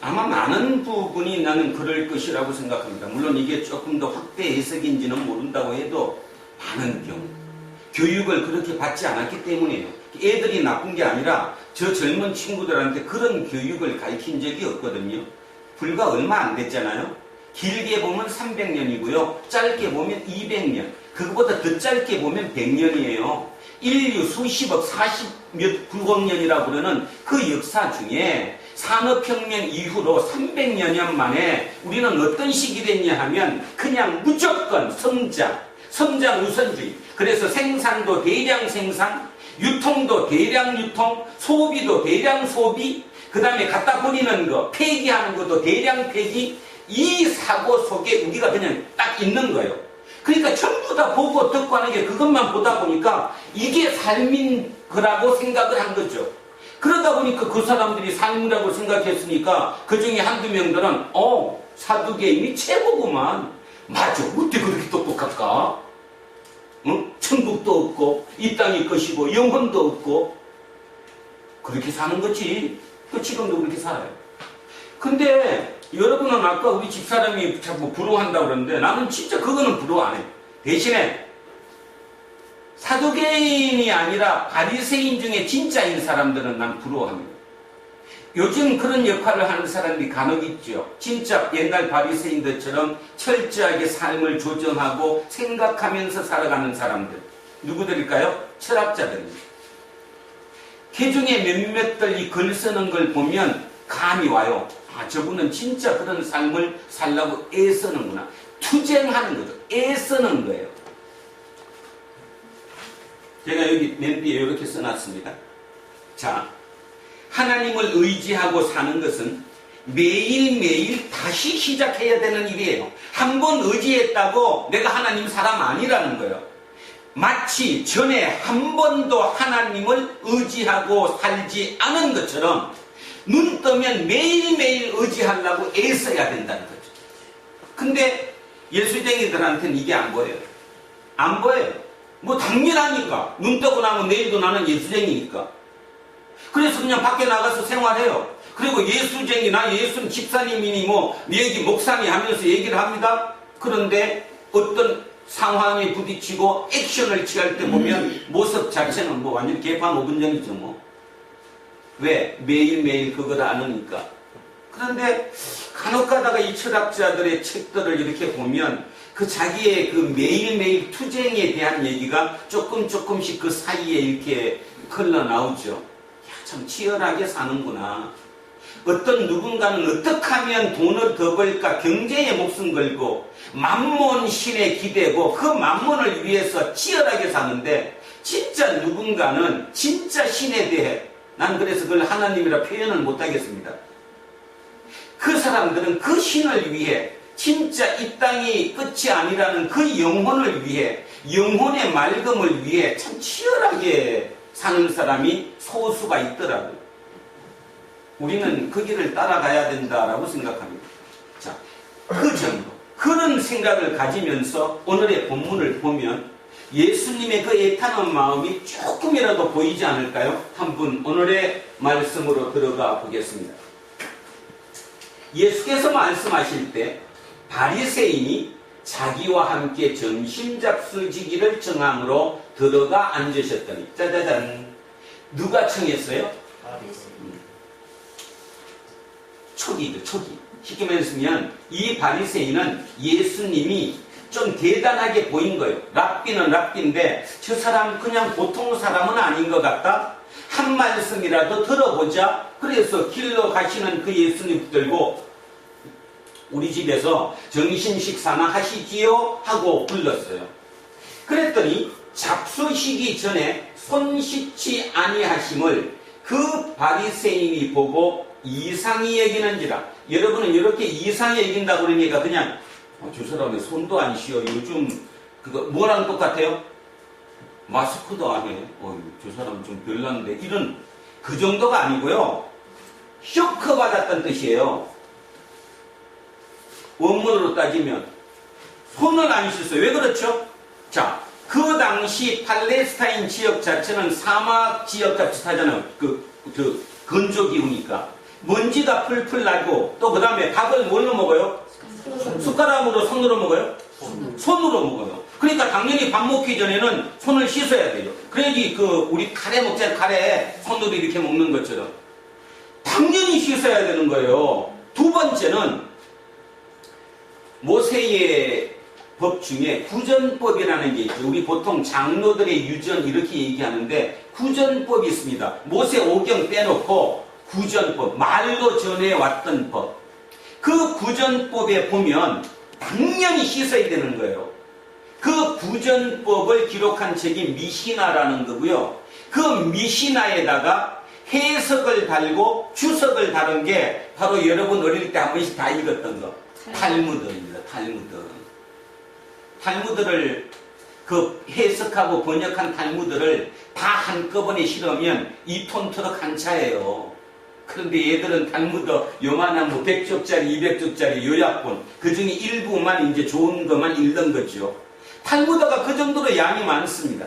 아마 많은 부분이 나는 그럴 것이라고 생각합니다. 물론 이게 조금 더 확대 해석인지는 모른다고 해도 많은 경우 교육을 그렇게 받지 않았기 때문이에요. 애들이 나쁜 게 아니라 저 젊은 친구들한테 그런 교육을 가르친 적이 없거든요. 불과 얼마 안 됐잖아요. 길게 보면 300년이고요. 짧게 보면 200년. 그거보다 더 짧게 보면 100년이에요. 인류 수십억, 40몇 9억 년이라고 그러는 그 역사 중에 산업혁명 이후로 300여 년 만에 우리는 어떤 식이 됐냐 하면 그냥 무조건 성장 우선주의. 그래서 생산도 대량 생산, 유통도 대량 유통, 소비도 대량 소비, 그 다음에 갖다 버리는 거, 폐기하는 것도 대량 폐기, 이 사고 속에 우리가 그냥 딱 있는 거예요. 그러니까 전부 다 보고 듣고 하는 게 그것만 보다 보니까 이게 삶인 거라고 생각을 한 거죠. 그러다 보니까 그 사람들이 삶이라고 생각했으니까 그 중에 한두 명들은 사두개인이 최고구만. 맞아. 어떻게 그렇게 똑똑할까? 응? 천국도 없고 이 땅이 것이고 영혼도 없고 그렇게 사는 거지. 지금도 그렇게 살아요. 근데 여러분은 아까 우리 집사람이 자꾸 부러워한다고 그러는데 나는 진짜 그거는 부러워 안 해. 대신에 사두개인이 아니라 바리새인 중에 진짜인 사람들은 난 부러워합니다. 요즘 그런 역할을 하는 사람들이 간혹 있죠. 진짜 옛날 바리새인들처럼 철저하게 삶을 조정하고 생각하면서 살아가는 사람들. 누구들일까요? 철학자들입니다. 그 중에 몇몇들 이 글 쓰는 걸 보면 감이 와요. 저분은 진짜 그런 삶을 살려고 애쓰는구나. 투쟁하는 거죠. 애쓰는 거예요. 제가 여기 맨 뒤에 이렇게 써놨습니다. 자, 하나님을 의지하고 사는 것은 매일매일 다시 시작해야 되는 일이에요. 한 번 의지했다고 내가 하나님 사람 아니라는 거예요. 마치 전에 한 번도 하나님을 의지하고 살지 않은 것처럼 눈 뜨면 매일매일 의지하려고 애써야 된다는 거죠. 근데 예수쟁이들한테는 이게 안 보여요. 안 보여요. 뭐 당연하니까. 눈 뜨고 나면 내일도 나는 예수쟁이니까. 그래서 그냥 밖에 나가서 생활해요. 그리고 예수쟁이, 나 예수는 집사님이니 뭐 얘기 목사님 하면서 얘기를 합니다. 그런데 어떤 상황에 부딪히고 액션을 취할 때 보면 모습 자체는 뭐 완전히 개판 5분 전이죠 뭐. 왜? 매일매일 그걸 안 하니까. 그런데 간혹 가다가 이 철학자들의 책들을 이렇게 보면 그 자기의 그 매일매일 투쟁에 대한 얘기가 조금씩 그 사이에 이렇게 흘러나오죠. 야, 참 치열하게 사는구나. 어떤 누군가는 어떻게 하면 돈을 더 벌까 경제에 목숨 걸고 만몬 신에 기대고 그 만몬을 위해서 치열하게 사는데 진짜 누군가는 진짜 신에 대해 난 그래서 그걸 하나님이라 표현을 못하겠습니다. 그 사람들은 그 신을 위해 진짜 이 땅이 끝이 아니라는 그 영혼을 위해 영혼의 맑음을 위해 참 치열하게 사는 사람이 소수가 있더라고요. 우리는 그 길을 따라가야 된다라고 생각합니다. 자, 그 정도 그런 생각을 가지면서 오늘의 본문을 보면 예수님의 그 애타는 마음이 조금이라도 보이지 않을까요? 한번 오늘의 말씀으로 들어가 보겠습니다. 예수께서 말씀하실 때 바리새인이 자기와 함께 점심 잡수지기를 청함으로 들어가 앉으셨더니 짜자잔 누가 청했어요? 초기죠. 초기. 쉽게 말하면 이 바리새인은 예수님이 좀 대단하게 보인 거예요. 랍비는 랍비인데 저 사람 그냥 보통 사람은 아닌 것 같다. 한 말씀이라도 들어보자. 그래서 길로 가시는 그 예수님 붙들고 우리 집에서 정신 식사나 하시지요? 하고 불렀어요. 그랬더니 잡수시기 전에 손 씻지 아니하심을 그 바리새인이 보고 이상히 여기는지라. 여러분은 이렇게 이상히 여긴다고 그러니까 그냥 저 사람의 손도 안 씻어. 요즘 그거 뭐랑 똑같아요? 마스크도 안 해. 저 사람 좀 별난데. 이런 그 정도가 아니고요. 쇼크 받았다는 뜻이에요. 원문으로 따지면 손을 안 씻어요. 왜 그렇죠? 자, 그 당시 팔레스타인 지역 자체는 사막 지역과 비슷하잖아요. 건조기후니까 먼지가 풀풀 나고 또 그 다음에 밥을 뭘로 먹어요? 숟가락으로 손으로 먹어요? 손으로 먹어요. 그러니까 당연히 밥 먹기 전에는 손을 씻어야 돼요. 그래야지 우리 카레 먹자 카레 손으로 이렇게 먹는 것처럼 당연히 씻어야 되는 거예요. 두 번째는 모세의 법 중에 구전법이라는 게 있죠. 우리 보통 장로들의 유전 이렇게 얘기하는데 구전법이 있습니다. 모세 오경 빼놓고 구전법, 말로 전해왔던 법. 그 구전법에 보면 당연히 씻어야 되는 거예요. 그 구전법을 기록한 책이 미시나라는 거고요. 그 미시나에다가 해석을 달고 주석을 다른 게 바로 여러분 어릴 때 한 번씩 다 읽었던 거. 탈무드입니다. 탈무드. 탈무드를 그 해석하고 번역한 탈무드를 다 한꺼번에 실으면 2톤 트럭 한 차예요. 그런데 얘들은 탈무드 요만한 뭐 100쪽짜리 200쪽짜리 요약본 그 중에 일부만 이제 좋은 것만 읽는 거죠. 탈무드가 그 정도로 양이 많습니다.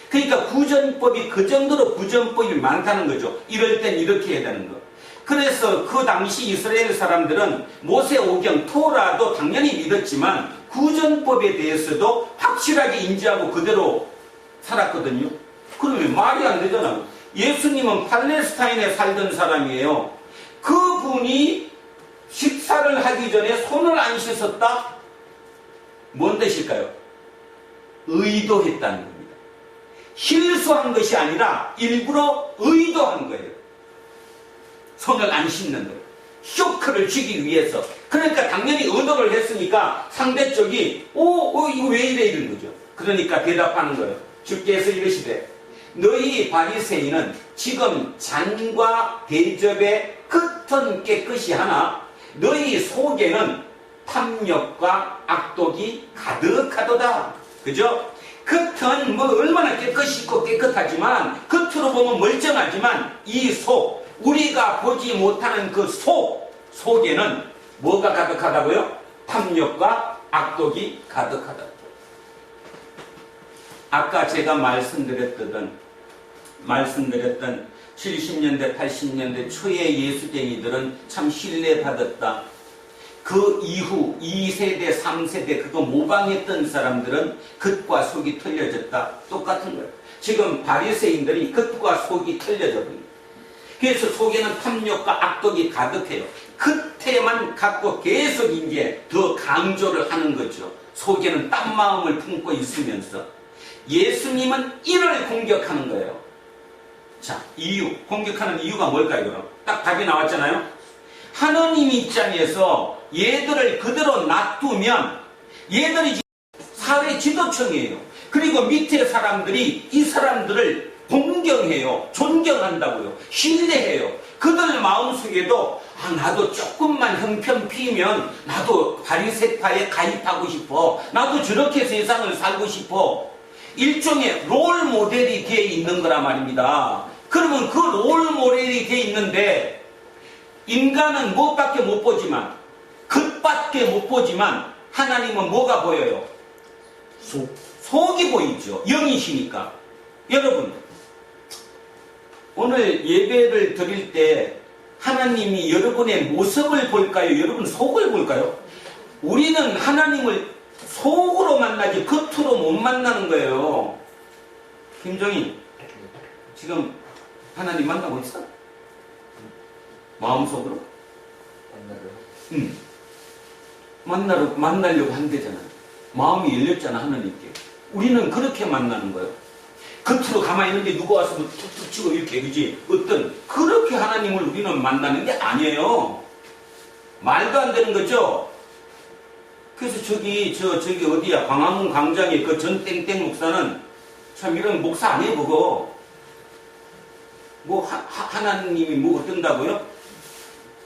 그러니까 구전법이 그 정도로 구전법이 많다는 거죠. 이럴 땐 이렇게 해야 되는 거. 그래서 그 당시 이스라엘 사람들은 모세오경 토라도 당연히 믿었지만 구전법에 대해서도 확실하게 인지하고 그대로 살았거든요. 그러면 말이 안 되잖아요. 예수님은 팔레스타인에 살던 사람이에요. 그분이 식사를 하기 전에 손을 안 씻었다? 뭔 뜻일까요? 의도했다는 겁니다. 실수한 것이 아니라 일부러 의도한 거예요. 손을 안 씻는 거예요. 쇼크를 주기 위해서. 그러니까 당연히 의도를 했으니까 상대 쪽이 이거 왜 이래 이런 거죠. 그러니까 대답하는 거예요. 주께서 이러시되 너희 바리새인은 지금 잔과 대접의 끝은 깨끗이 하나 너희 속에는 탐욕과 악독이 가득하도다. 그죠? 겉은 뭐 얼마나 깨끗있고 깨끗하지만 겉으로 보면 멀쩡하지만 이 속, 우리가 보지 못하는 그 속에는 뭐가 가득하다고요? 탐욕과 악독이 가득하다. 아까 제가 말씀드렸던 70년대 80년대 초의 예수쟁이들은 참 신뢰받았다. 그 이후 2세대 3세대 그거 모방했던 사람들은 겉과 속이 틀려졌다. 똑같은 거예요. 지금 바리새인들이 겉과 속이 틀려져 버립니다. 그래서 속에는 탐욕과 악독이 가득해요. 겉에만 갖고 계속 이제 더 강조를 하는 거죠. 속에는 딴 마음을 품고 있으면서 예수님은 이를 공격하는 거예요. 자, 공격하는 이유가 뭘까요? 그럼 딱 답이 나왔잖아요. 하느님 입장에서 얘들을 그대로 놔두면 얘들이 사회 지도층이에요. 그리고 밑에 사람들이 이 사람들을 공경해요. 존경한다고요. 신뢰해요. 그들 마음속에도 나도 조금만 형편 피면 나도 바리새파에 가입하고 싶어. 나도 저렇게 세상을 살고 싶어. 일종의 롤 모델이 되어 있는 거란 말입니다. 그러면 그 롤 모델이 되어 있는데 인간은 무엇밖에 못 보지만 겉밖에 못 보지만 하나님은 뭐가 보여요? 속이 보이죠. 영이시니까. 여러분 오늘 예배를 드릴 때 하나님이 여러분의 모습을 볼까요? 여러분 속을 볼까요? 우리는 하나님을 속으로 만나지 겉으로 못 만나는 거예요. 김정희 지금 하나님 만나고 있어? 마음속으로? 만나려고 한대잖아. 마음이 열렸잖아 하나님께. 우리는 그렇게 만나는 거예요. 겉으로 가만히 있는데 누가 와서 뭐 툭툭 치고 이렇게 그지? 그렇게 하나님을 우리는 만나는 게 아니에요. 말도 안 되는 거죠. 그래서 저기 어디야 광화문 광장에 그 전 땡땡 목사는 참 이런 목사 아니에요 그거. 뭐 하나님이 뭐 어떤다고요?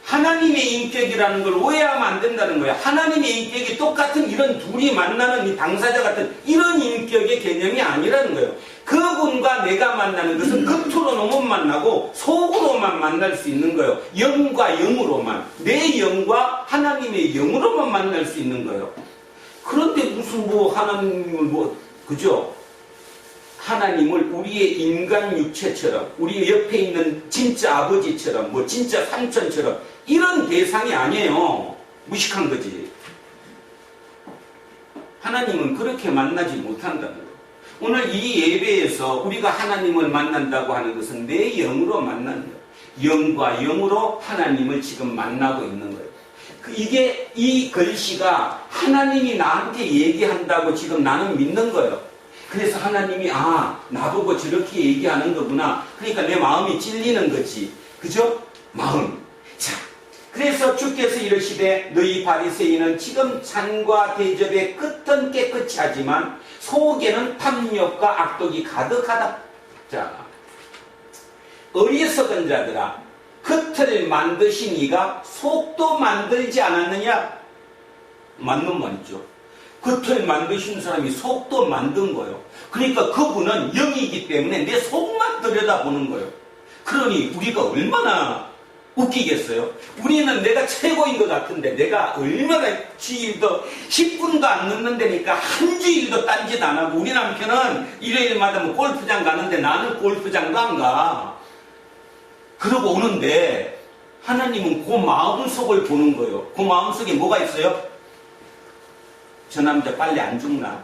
하나님의 인격이라는 걸 오해하면 안 된다는 거예요. 하나님의 인격이 똑같은 이런 둘이 만나는 이 당사자 같은 이런 인격의 개념이 아니라는 거예요. 그분과 내가 만나는 것은 겉으로는 못 만나고 속으로만 만날 수 있는 거예요. 영과 영으로만. 내 영과 하나님의 영으로만 만날 수 있는 거예요. 그런데 무슨 하나님을 그죠? 하나님을 우리의 인간 육체처럼 우리 옆에 있는 진짜 아버지처럼 진짜 삼촌처럼 이런 대상이 아니에요. 무식한 거지. 하나님은 그렇게 만나지 못한다는 거예요. 오늘 이 예배에서 우리가 하나님을 만난다고 하는 것은 내 영으로 만나는 거예요. 영과 영으로 하나님을 지금 만나고 있는 거예요. 이게 이 글씨가 하나님이 나한테 얘기한다고 지금 나는 믿는 거예요. 그래서 하나님이 나보고 저렇게 얘기하는 거구나. 그러니까 내 마음이 찔리는 거지. 그죠? 마음. 자, 그래서 주께서 이르시되 너희 바리새인은 지금 잔과 대접의 끝은 깨끗이 하지만 속에는 탐욕과 악독이 가득하다. 자, 어리석은 자들아 겉을 만드신 이가 속도 만들지 않았느냐? 맞는 말이죠. 겉을 만드신 사람이 속도 만든 거예요. 그러니까 그분은 영이기 때문에 내 속만 들여다보는 거예요. 그러니 우리가 얼마나 웃기겠어요? 우리는 내가 최고인 것 같은데 내가 얼마나 지일도 10분도 안 늦는다니까 한 주일도 딴짓 안 하고 우리 남편은 일요일마다 뭐 골프장 가는데 나는 골프장도 안 가. 그러고 오는데 하나님은 그 마음속을 보는 거예요. 그 마음속에 뭐가 있어요? 저 남자 빨리 안 죽나?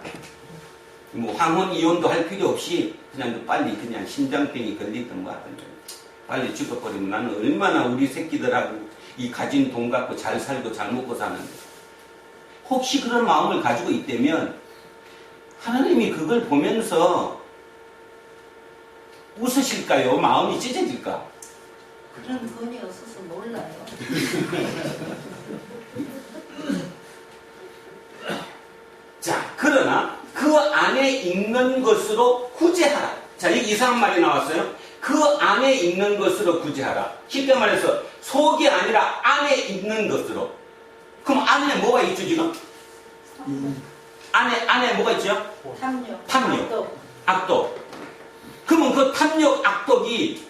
뭐 황혼 이혼도 할 필요 없이 그냥 빨리 그냥 심장병이 걸리던 거 하던데 빨리 죽어버리면 나는 얼마나 우리 새끼들하고 이 가진 돈 갖고 잘 살고 잘 먹고 사는데 혹시 그런 마음을 가지고 있다면 하나님이 그걸 보면서 웃으실까요? 마음이 찢어질까? 그런 분이 없어서 몰라요. 자, 그러나 그 안에 있는 것으로 구제하라. 자, 여기 이상한 말이 나왔어요. 그 안에 있는 것으로 구제하라. 쉽게 말해서 속이 아니라 안에 있는 것으로. 그럼 안에 뭐가 있죠, 지금? 안에 뭐가 있죠? 탐욕. 악독. 그러면 그 탐욕, 악독이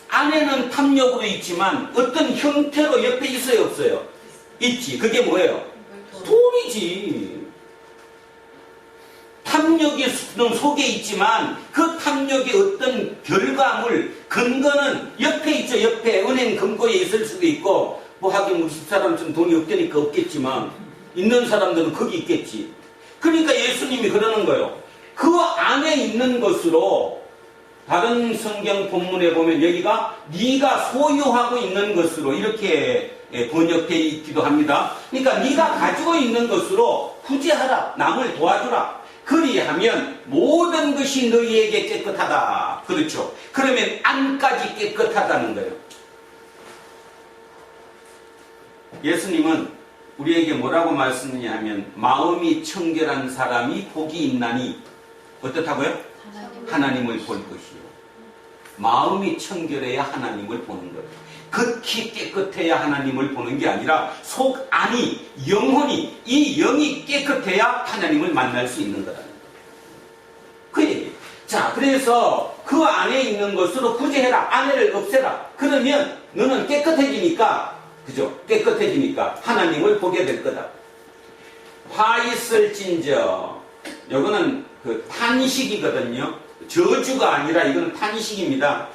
안에는 탐욕으로 있지만 어떤 형태로 옆에 있어요, 없어요? 있지. 그게 뭐예요? 돈이지. 탐욕이 속에 있지만 그 탐욕의 어떤 결과물, 근거는 옆에 있죠. 옆에 은행 금고에 있을 수도 있고 뭐 하긴 우리 집사람처럼 돈이 없다니까 없겠지만 있는 사람들은 거기 있겠지. 그러니까 예수님이 그러는 거예요. 그 안에 있는 것으로 다른 성경 본문에 보면 여기가 네가 소유하고 있는 것으로 이렇게 번역되어 있기도 합니다. 그러니까 네가 가지고 있는 것으로 구제하라. 남을 도와주라. 그리하면 모든 것이 너희에게 깨끗하다. 그렇죠. 그러면 안까지 깨끗하다는 거예요. 예수님은 우리에게 뭐라고 말씀하냐면 마음이 청결한 사람이 복이 있나니 어떻다고요? 하나님을 볼 것이요. 마음이 청결해야 하나님을 보는 거예요. 겉이 깨끗해야 하나님을 보는 게 아니라 속 안이 영혼이 이 영이 깨끗해야 하나님을 만날 수 있는 거라는 거예요. 그 얘기. 자, 그래서 그 안에 있는 것으로 구제해라. 안에를 없애라. 그러면 너는 깨끗해지니까 그죠? 깨끗해지니까 하나님을 보게 될 거다. 화 있을진저. 이거는 그 탄식이거든요. 저주가 아니라 이거는 탄식입니다.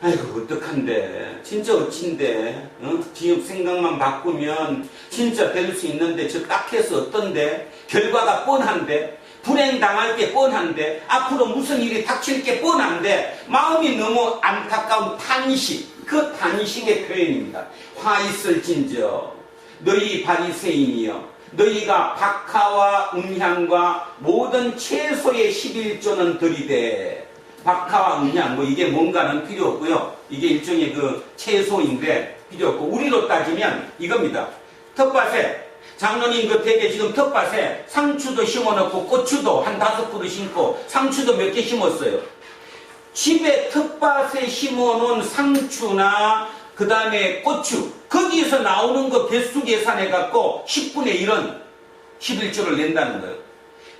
아이고 어떡한데 진짜 어찌인데 지금 생각만 바꾸면 진짜 될 수 있는데 저 딱해서 어떤데 결과가 뻔한데 불행당할 게 뻔한데 앞으로 무슨 일이 닥칠 게 뻔한데 마음이 너무 안타까운 탄식. 그 탄식의 표현입니다. 화 있을진저 너희 바리새인이여 너희가 박하와 음향과 모든 채소의 11조는 들이되 박하와 음향 뭐 이게 뭔가는 필요 없고요. 이게 일종의 그 채소인데 필요 없고 우리로 따지면 이겁니다. 텃밭에 장로님 그 댁에 지금 텃밭에 상추도 심어놓고 고추도 한 5그루 심고 상추도 몇 개 심었어요. 집에 텃밭에 심어놓은 상추나 그 다음에 고추 거기에서 나오는 거 개수 계산해갖고 10분의 1은 11조를 낸다는 거예요.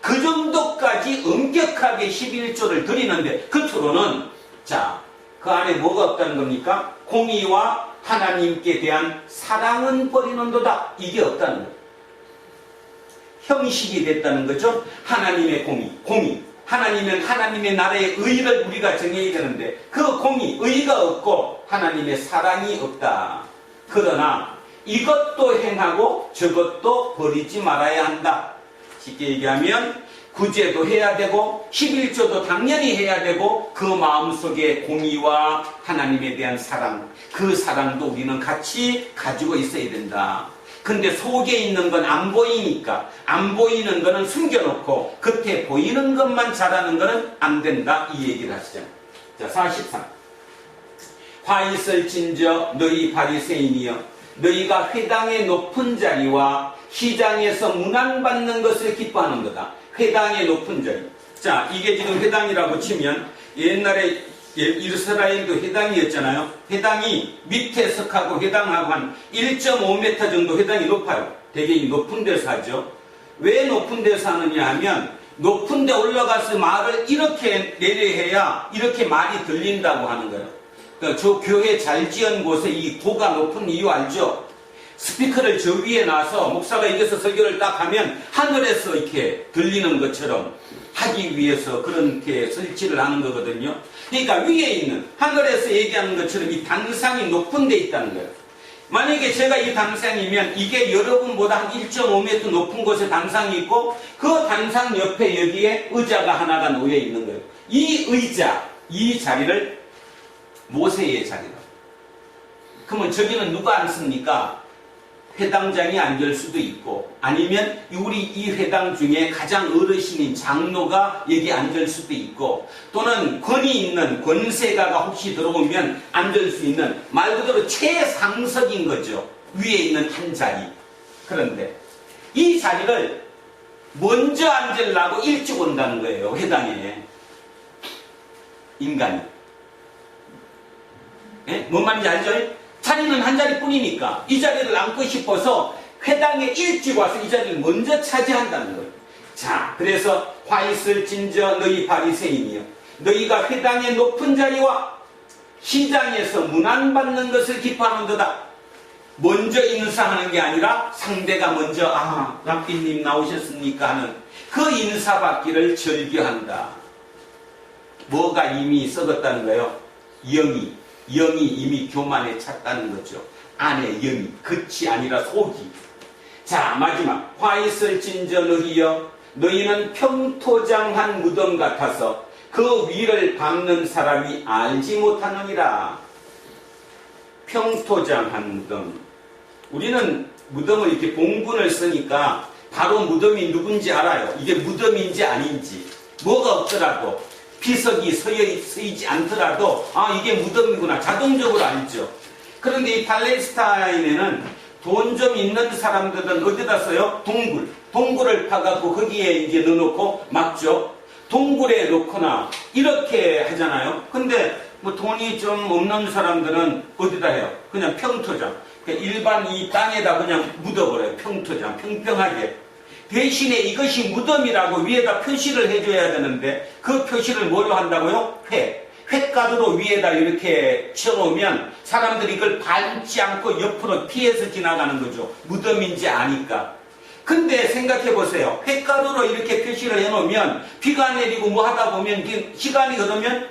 그 정도까지 엄격하게 11조를 드리는데 겉으로는 자, 그 안에 뭐가 없다는 겁니까? 공의와 하나님께 대한 사랑은 버리는도다. 이게 없다는 거예요. 형식이 됐다는 거죠. 하나님의 공의. 하나님은 하나님의 나라의 의를 우리가 정해야 되는데 그 공의, 의가 없고 하나님의 사랑이 없다. 그러나 이것도 행하고 저것도 버리지 말아야 한다. 쉽게 얘기하면 구제도 해야 되고 11조도 당연히 해야 되고 그 마음속에 공의와 하나님에 대한 사랑, 그 사랑도 우리는 같이 가지고 있어야 된다. 근데 속에 있는 건 안 보이니까 안 보이는 거는 숨겨놓고 겉에 보이는 것만 잘하는 거는 안 된다. 이 얘기를 하시죠. 자, 43. 화 있을진저 너희 바리새인이여 너희가 회당의 높은 자리와 시장에서 문안받는 것을 기뻐하는 거다. 회당의 높은 자리. 자, 이게 지금 회당이라고 치면 옛날에 이스라엘도 회당이었잖아요. 회당이 밑에 석하고 회당하고 한 1.5m 정도 회당이 높아요. 되게 높은 데서 하죠. 왜 높은 데서 하느냐 하면 높은 데 올라가서 말을 이렇게 내려해야 이렇게 말이 들린다고 하는 거예요. 그러니까 저 교회 잘 지은 곳에 이 도가 높은 이유 알죠? 스피커를 저 위에 놔서 목사가 여기서 설교를 딱 하면 하늘에서 이렇게 들리는 것처럼 하기 위해서 그렇게 설치를 하는 거거든요. 그러니까 위에 있는 하늘에서 얘기하는 것처럼 이 단상이 높은 데 있다는 거예요. 만약에 제가 이 단상이면 이게 여러분보다 한 1.5m 높은 곳에 단상이 있고 그 단상 옆에 여기에 의자가 하나가 놓여 있는 거예요. 이 의자, 이 자리를 모세의 자리다. 그러면 저기는 누가 앉습니까? 회당장이 앉을 수도 있고 아니면 우리 이 회당 중에 가장 어르신인 장로가 여기 앉을 수도 있고 또는 권위 있는 권세가가 혹시 들어오면 앉을 수 있는 말 그대로 최상석인 거죠. 위에 있는 한 자리. 그런데 이 자리를 먼저 앉으려고 일찍 온다는 거예요. 회당에. 인간이. 예? 뭔 말인지 알죠? 자리는 한 자리뿐이니까 이 자리를 앉고 싶어서 회당에 일찍 와서 이 자리를 먼저 차지한다는 거예요. 자, 그래서 화 있을진저 너희 바리새인이여 너희가 회당의 높은 자리와 시장에서 문안받는 것을 기뻐하는도다. 먼저 인사하는 게 아니라 상대가 먼저 랍비님 나오셨습니까 하는 그 인사받기를 즐겨한다. 뭐가 이미 썩었다는 거예요? 영이 이미 교만에 찼다는 거죠. 안에 영이, 겉이 아니라 속이. 자, 마지막. 화 있을진저 너희여 너희는 평토장한 무덤 같아서 그 위를 밟는 사람이 알지 못하느니라. 평토장한 무덤. 우리는 무덤을 이렇게 봉분을 쓰니까 바로 무덤이 누군지 알아요. 이게 무덤인지 아닌지. 뭐가 없더라도 비석이 서이지 않더라도 이게 무덤이구나 자동적으로 알죠. 그런데 이 팔레스타인에는 돈 좀 있는 사람들은 어디다 써요? 동굴을 파갖고 거기에 이제 넣어놓고 막죠. 동굴에 놓거나 이렇게 하잖아요. 근데 뭐 돈이 좀 없는 사람들은 어디다 해요? 그냥 평토장. 일반 이 땅에다 그냥 묻어버려요. 평토장, 평평하게. 대신에 이것이 무덤이라고 위에다 표시를 해줘야 되는데 그 표시를 뭘로 한다고요? 횟가루로 위에다 이렇게 쳐놓으면 사람들이 이걸 밟지 않고 옆으로 피해서 지나가는 거죠. 무덤인지 아니까. 근데 생각해 보세요. 횟가루로 이렇게 표시를 해놓으면 비가 내리고 뭐 하다 보면 시간이 흐르면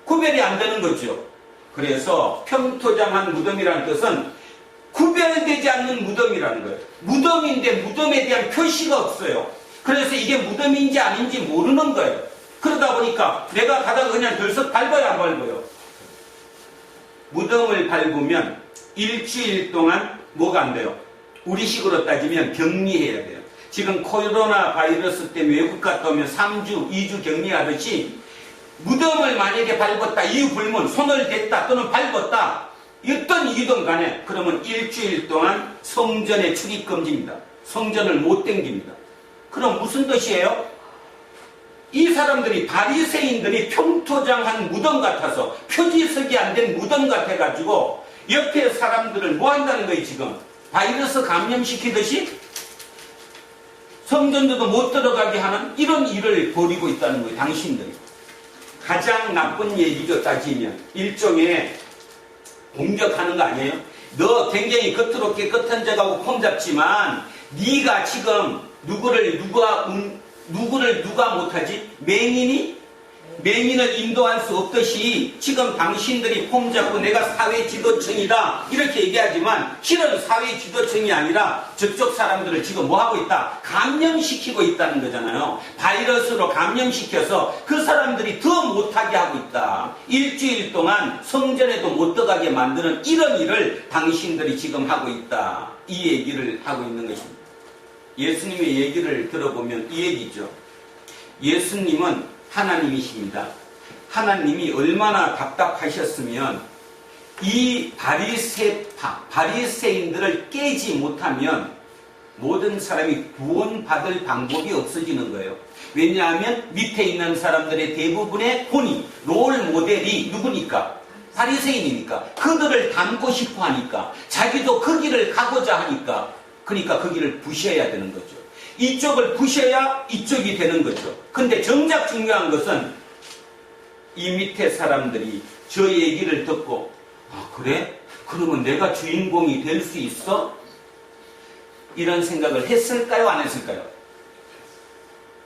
구별이 안 되는 거죠. 그래서 평토장한 무덤이라는 뜻은 구별되지 않는 무덤이라는 거예요. 무덤인데 무덤에 대한 표시가 없어요. 그래서 이게 무덤인지 아닌지 모르는 거예요. 그러다 보니까 내가 가다가 그냥 들썩 밟아요, 안 밟아요? 무덤을 밟으면 일주일 동안 뭐가 안 돼요? 우리식으로 따지면 격리해야 돼요. 지금 코로나 바이러스 때문에 외국 갔다 오면 3주, 2주 격리하듯이 무덤을 만약에 밟았다, 이유 불문, 손을 댔다 또는 밟았다 어떤 이유든 간에 그러면 일주일 동안 성전에 출입 금지입니다. 성전을 못 댕깁니다. 그럼 무슨 뜻이에요? 이 사람들이 바리새인들이 평토장한 무덤 같아서 표지석이 안 된 무덤 같아가지고 옆에 사람들을 뭐 한다는 거예요 지금? 바이러스 감염시키듯이 성전도 못 들어가게 하는 이런 일을 벌이고 있다는 거예요. 당신들이. 가장 나쁜 얘기로 따지면 일종의 공격하는 거 아니에요? 너 굉장히 겉으로 깨끗한 자하고 폼 잡지만 네가 지금 누구를 누가 못하지? 맹인을 인도할 수 없듯이 지금 당신들이 폼 잡고 내가 사회 지도층이다 이렇게 얘기하지만 실은 사회 지도층이 아니라 저쪽 사람들을 지금 뭐 하고 있다? 감염시키고 있다는 거잖아요. 바이러스로 감염시켜서 그 사람들이 더 못하게 하고 있다. 일주일 동안 성전에도 못 들어가게 만드는 이런 일을 당신들이 지금 하고 있다. 이 얘기를 하고 있는 것입니다. 예수님의 얘기를 들어보면 이 얘기죠. 예수님은 하나님이십니다. 하나님이 얼마나 답답하셨으면 이 바리새인들을 깨지 못하면 모든 사람이 구원받을 방법이 없어지는 거예요. 왜냐하면 밑에 있는 사람들의 대부분의 본이 롤 모델이 누구니까? 바리새인이니까. 그들을 닮고 싶어 하니까. 자기도 그 길을 가고자 하니까. 그러니까 그 길을 부셔야 되는 거죠. 이쪽을 부셔야 이쪽이 되는 거죠. 근데 정작 중요한 것은 이 밑에 사람들이 저 얘기를 듣고 아 그래? 그러면 내가 주인공이 될 수 있어? 이런 생각을 했을까요? 안 했을까요?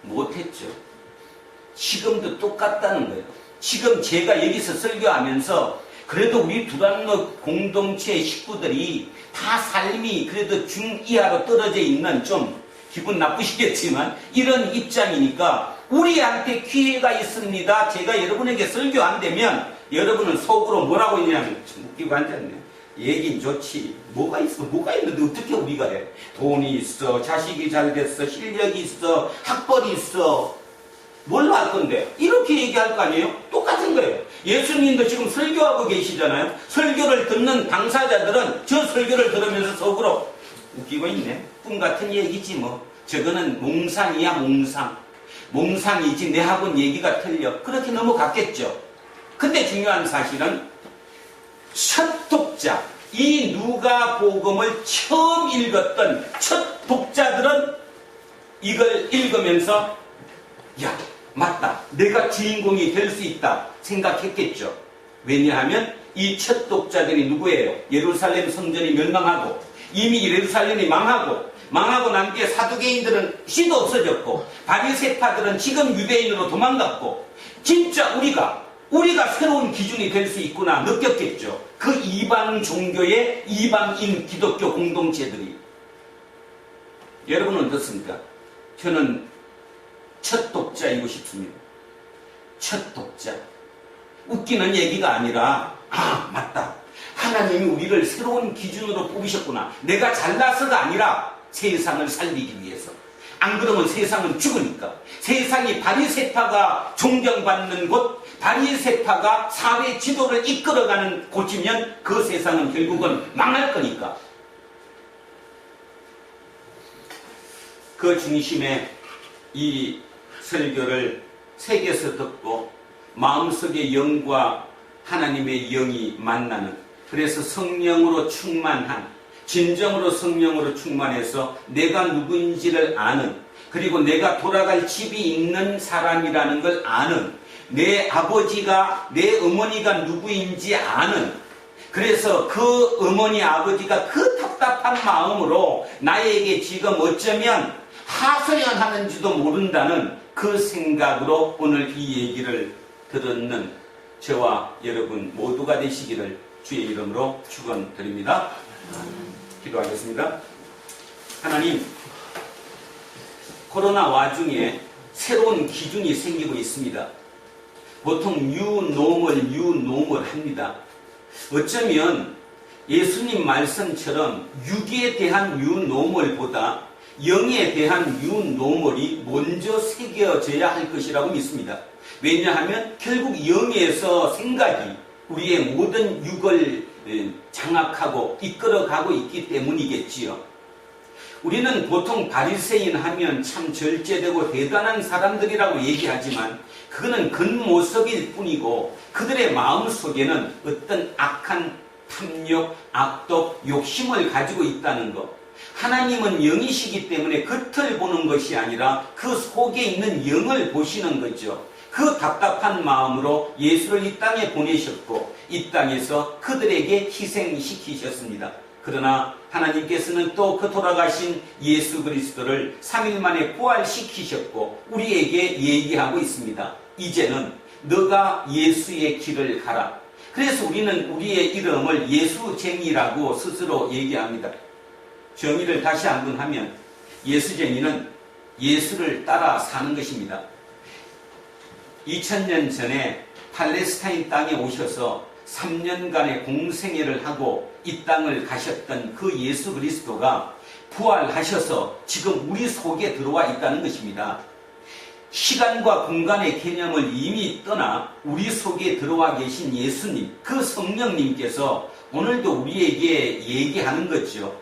못했죠. 지금도 똑같다는 거예요. 지금 제가 여기서 설교하면서 그래도 우리 두란노 공동체 식구들이 다 삶이 그래도 중이하로 떨어져 있는 좀 기분 나쁘시겠지만 이런 입장이니까 우리한테 기회가 있습니다. 제가 여러분에게 설교 안 되면 여러분은 속으로 뭐라고 했냐면 좀 웃기고 앉았네. 얘긴 좋지. 뭐가 있어? 뭐가 있는데 어떻게 우리가 해? 돈이 있어. 자식이 잘 됐어. 실력이 있어. 학벌이 있어. 뭘로 할 건데? 이렇게 얘기할 거 아니에요? 똑같은 거예요. 예수님도 지금 설교하고 계시잖아요. 설교를 듣는 당사자들은 저 설교를 들으면서 속으로 웃기고 있네. 꿈 같은 얘기지 뭐. 저거는 몽상이야 몽상. 몽상이지 내하고는 얘기가 틀려. 그렇게 넘어갔겠죠. 근데 중요한 사실은 첫 독자, 이 누가복음을 처음 읽었던 첫 독자들은 이걸 읽으면서 야 맞다. 내가 주인공이 될 수 있다 생각했겠죠. 왜냐하면 이 첫 독자들이 누구예요? 예루살렘 성전이 멸망하고 이미 예루살렘이 망하고 난 뒤에 사두개인들은 씨도 없어졌고 바리새파들은 지금 유대인으로 도망갔고 진짜 우리가 새로운 기준이 될 수 있구나 느꼈겠죠. 그 이방 종교의 이방인 기독교 공동체들이. 여러분은 어떻습니까? 저는 첫 독자이고 싶습니다. 첫 독자. 웃기는 얘기가 아니라 아 맞다. 하나님이 우리를 새로운 기준으로 뽑으셨구나. 내가 잘나서가 아니라 세상을 살리기 위해서. 안 그러면 세상은 죽으니까. 세상이 바리새파가 존경받는 곳, 바리새파가 사회 지도를 이끌어가는 곳이면 그 세상은 결국은 망할 거니까. 그 중심에 이 설교를 새겨서 듣고 마음속의 영과 하나님의 영이 만나는, 그래서 성령으로 충만한, 진정으로 성령으로 충만해서 내가 누구인지를 아는, 그리고 내가 돌아갈 집이 있는 사람이라는 걸 아는, 내 아버지가 내 어머니가 누구인지 아는, 그래서 그 어머니 아버지가 그 답답한 마음으로 나에게 지금 어쩌면 하소연하는지도 모른다는 그 생각으로 오늘 이 얘기를 들었는 저와 여러분 모두가 되시기를 주의 이름으로 축원드립니다. 기도하겠습니다. 하나님, 코로나 와중에 새로운 기준이 생기고 있습니다. 보통 뉴노멀 합니다. 어쩌면 예수님 말씀처럼 육에 대한 뉴노멀보다 영에 대한 뉴노멀이 먼저 새겨져야 할 것이라고 믿습니다. 왜냐하면 결국 영에서 생각이 우리의 모든 육을 장악하고 이끌어가고 있기 때문이겠지요. 우리는 보통 바리새인 하면 참 절제되고 대단한 사람들이라고 얘기하지만 그거는 겉모습일 뿐이고 그들의 마음속에는 어떤 악한 탐욕, 악독, 욕심을 가지고 있다는 것. 하나님은 영이시기 때문에 겉을 보는 것이 아니라 그 속에 있는 영을 보시는 거죠. 그 답답한 마음으로 예수를 이 땅에 보내셨고 이 땅에서 그들에게 희생시키셨습니다. 그러나 하나님께서는 또 그 돌아가신 예수 그리스도를 3일 만에 부활시키셨고 우리에게 얘기하고 있습니다. 이제는 너가 예수의 길을 가라. 그래서 우리는 우리의 이름을 예수쟁이라고 스스로 얘기합니다. 정의를 다시 한번 하면 예수쟁이는 예수를 따라 사는 것입니다. 2000년 전에 팔레스타인 땅에 오셔서 3년간의 공생애를 하고 이 땅을 가셨던 그 예수 그리스도가 부활하셔서 지금 우리 속에 들어와 있다는 것입니다. 시간과 공간의 개념을 이미 떠나 우리 속에 들어와 계신 예수님, 그 성령님께서 오늘도 우리에게 얘기하는 거죠.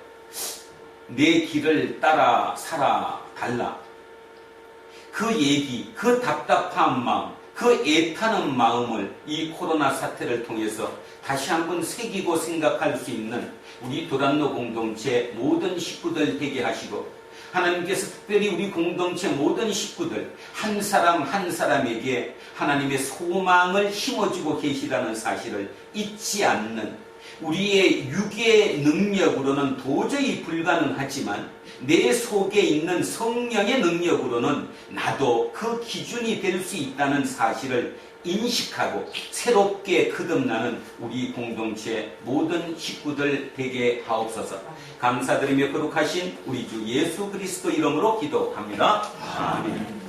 내 길을 따라 살아달라. 그 얘기, 그 답답한 마음, 그 애타는 마음을 이 코로나 사태를 통해서 다시 한번 새기고 생각할 수 있는 우리 도란노 공동체 모든 식구들 되게 하시고 하나님께서 특별히 우리 공동체 모든 식구들 한 사람 한 사람에게 하나님의 소망을 심어주고 계시다는 사실을 잊지 않는, 우리의 육의 능력으로는 도저히 불가능하지만 내 속에 있는 성령의 능력으로는 나도 그 기준이 될 수 있다는 사실을 인식하고 새롭게 거듭나는 우리 공동체 모든 식구들 되게 하옵소서. 감사드리며 거룩하신 우리 주 예수 그리스도 이름으로 기도합니다. 아멘.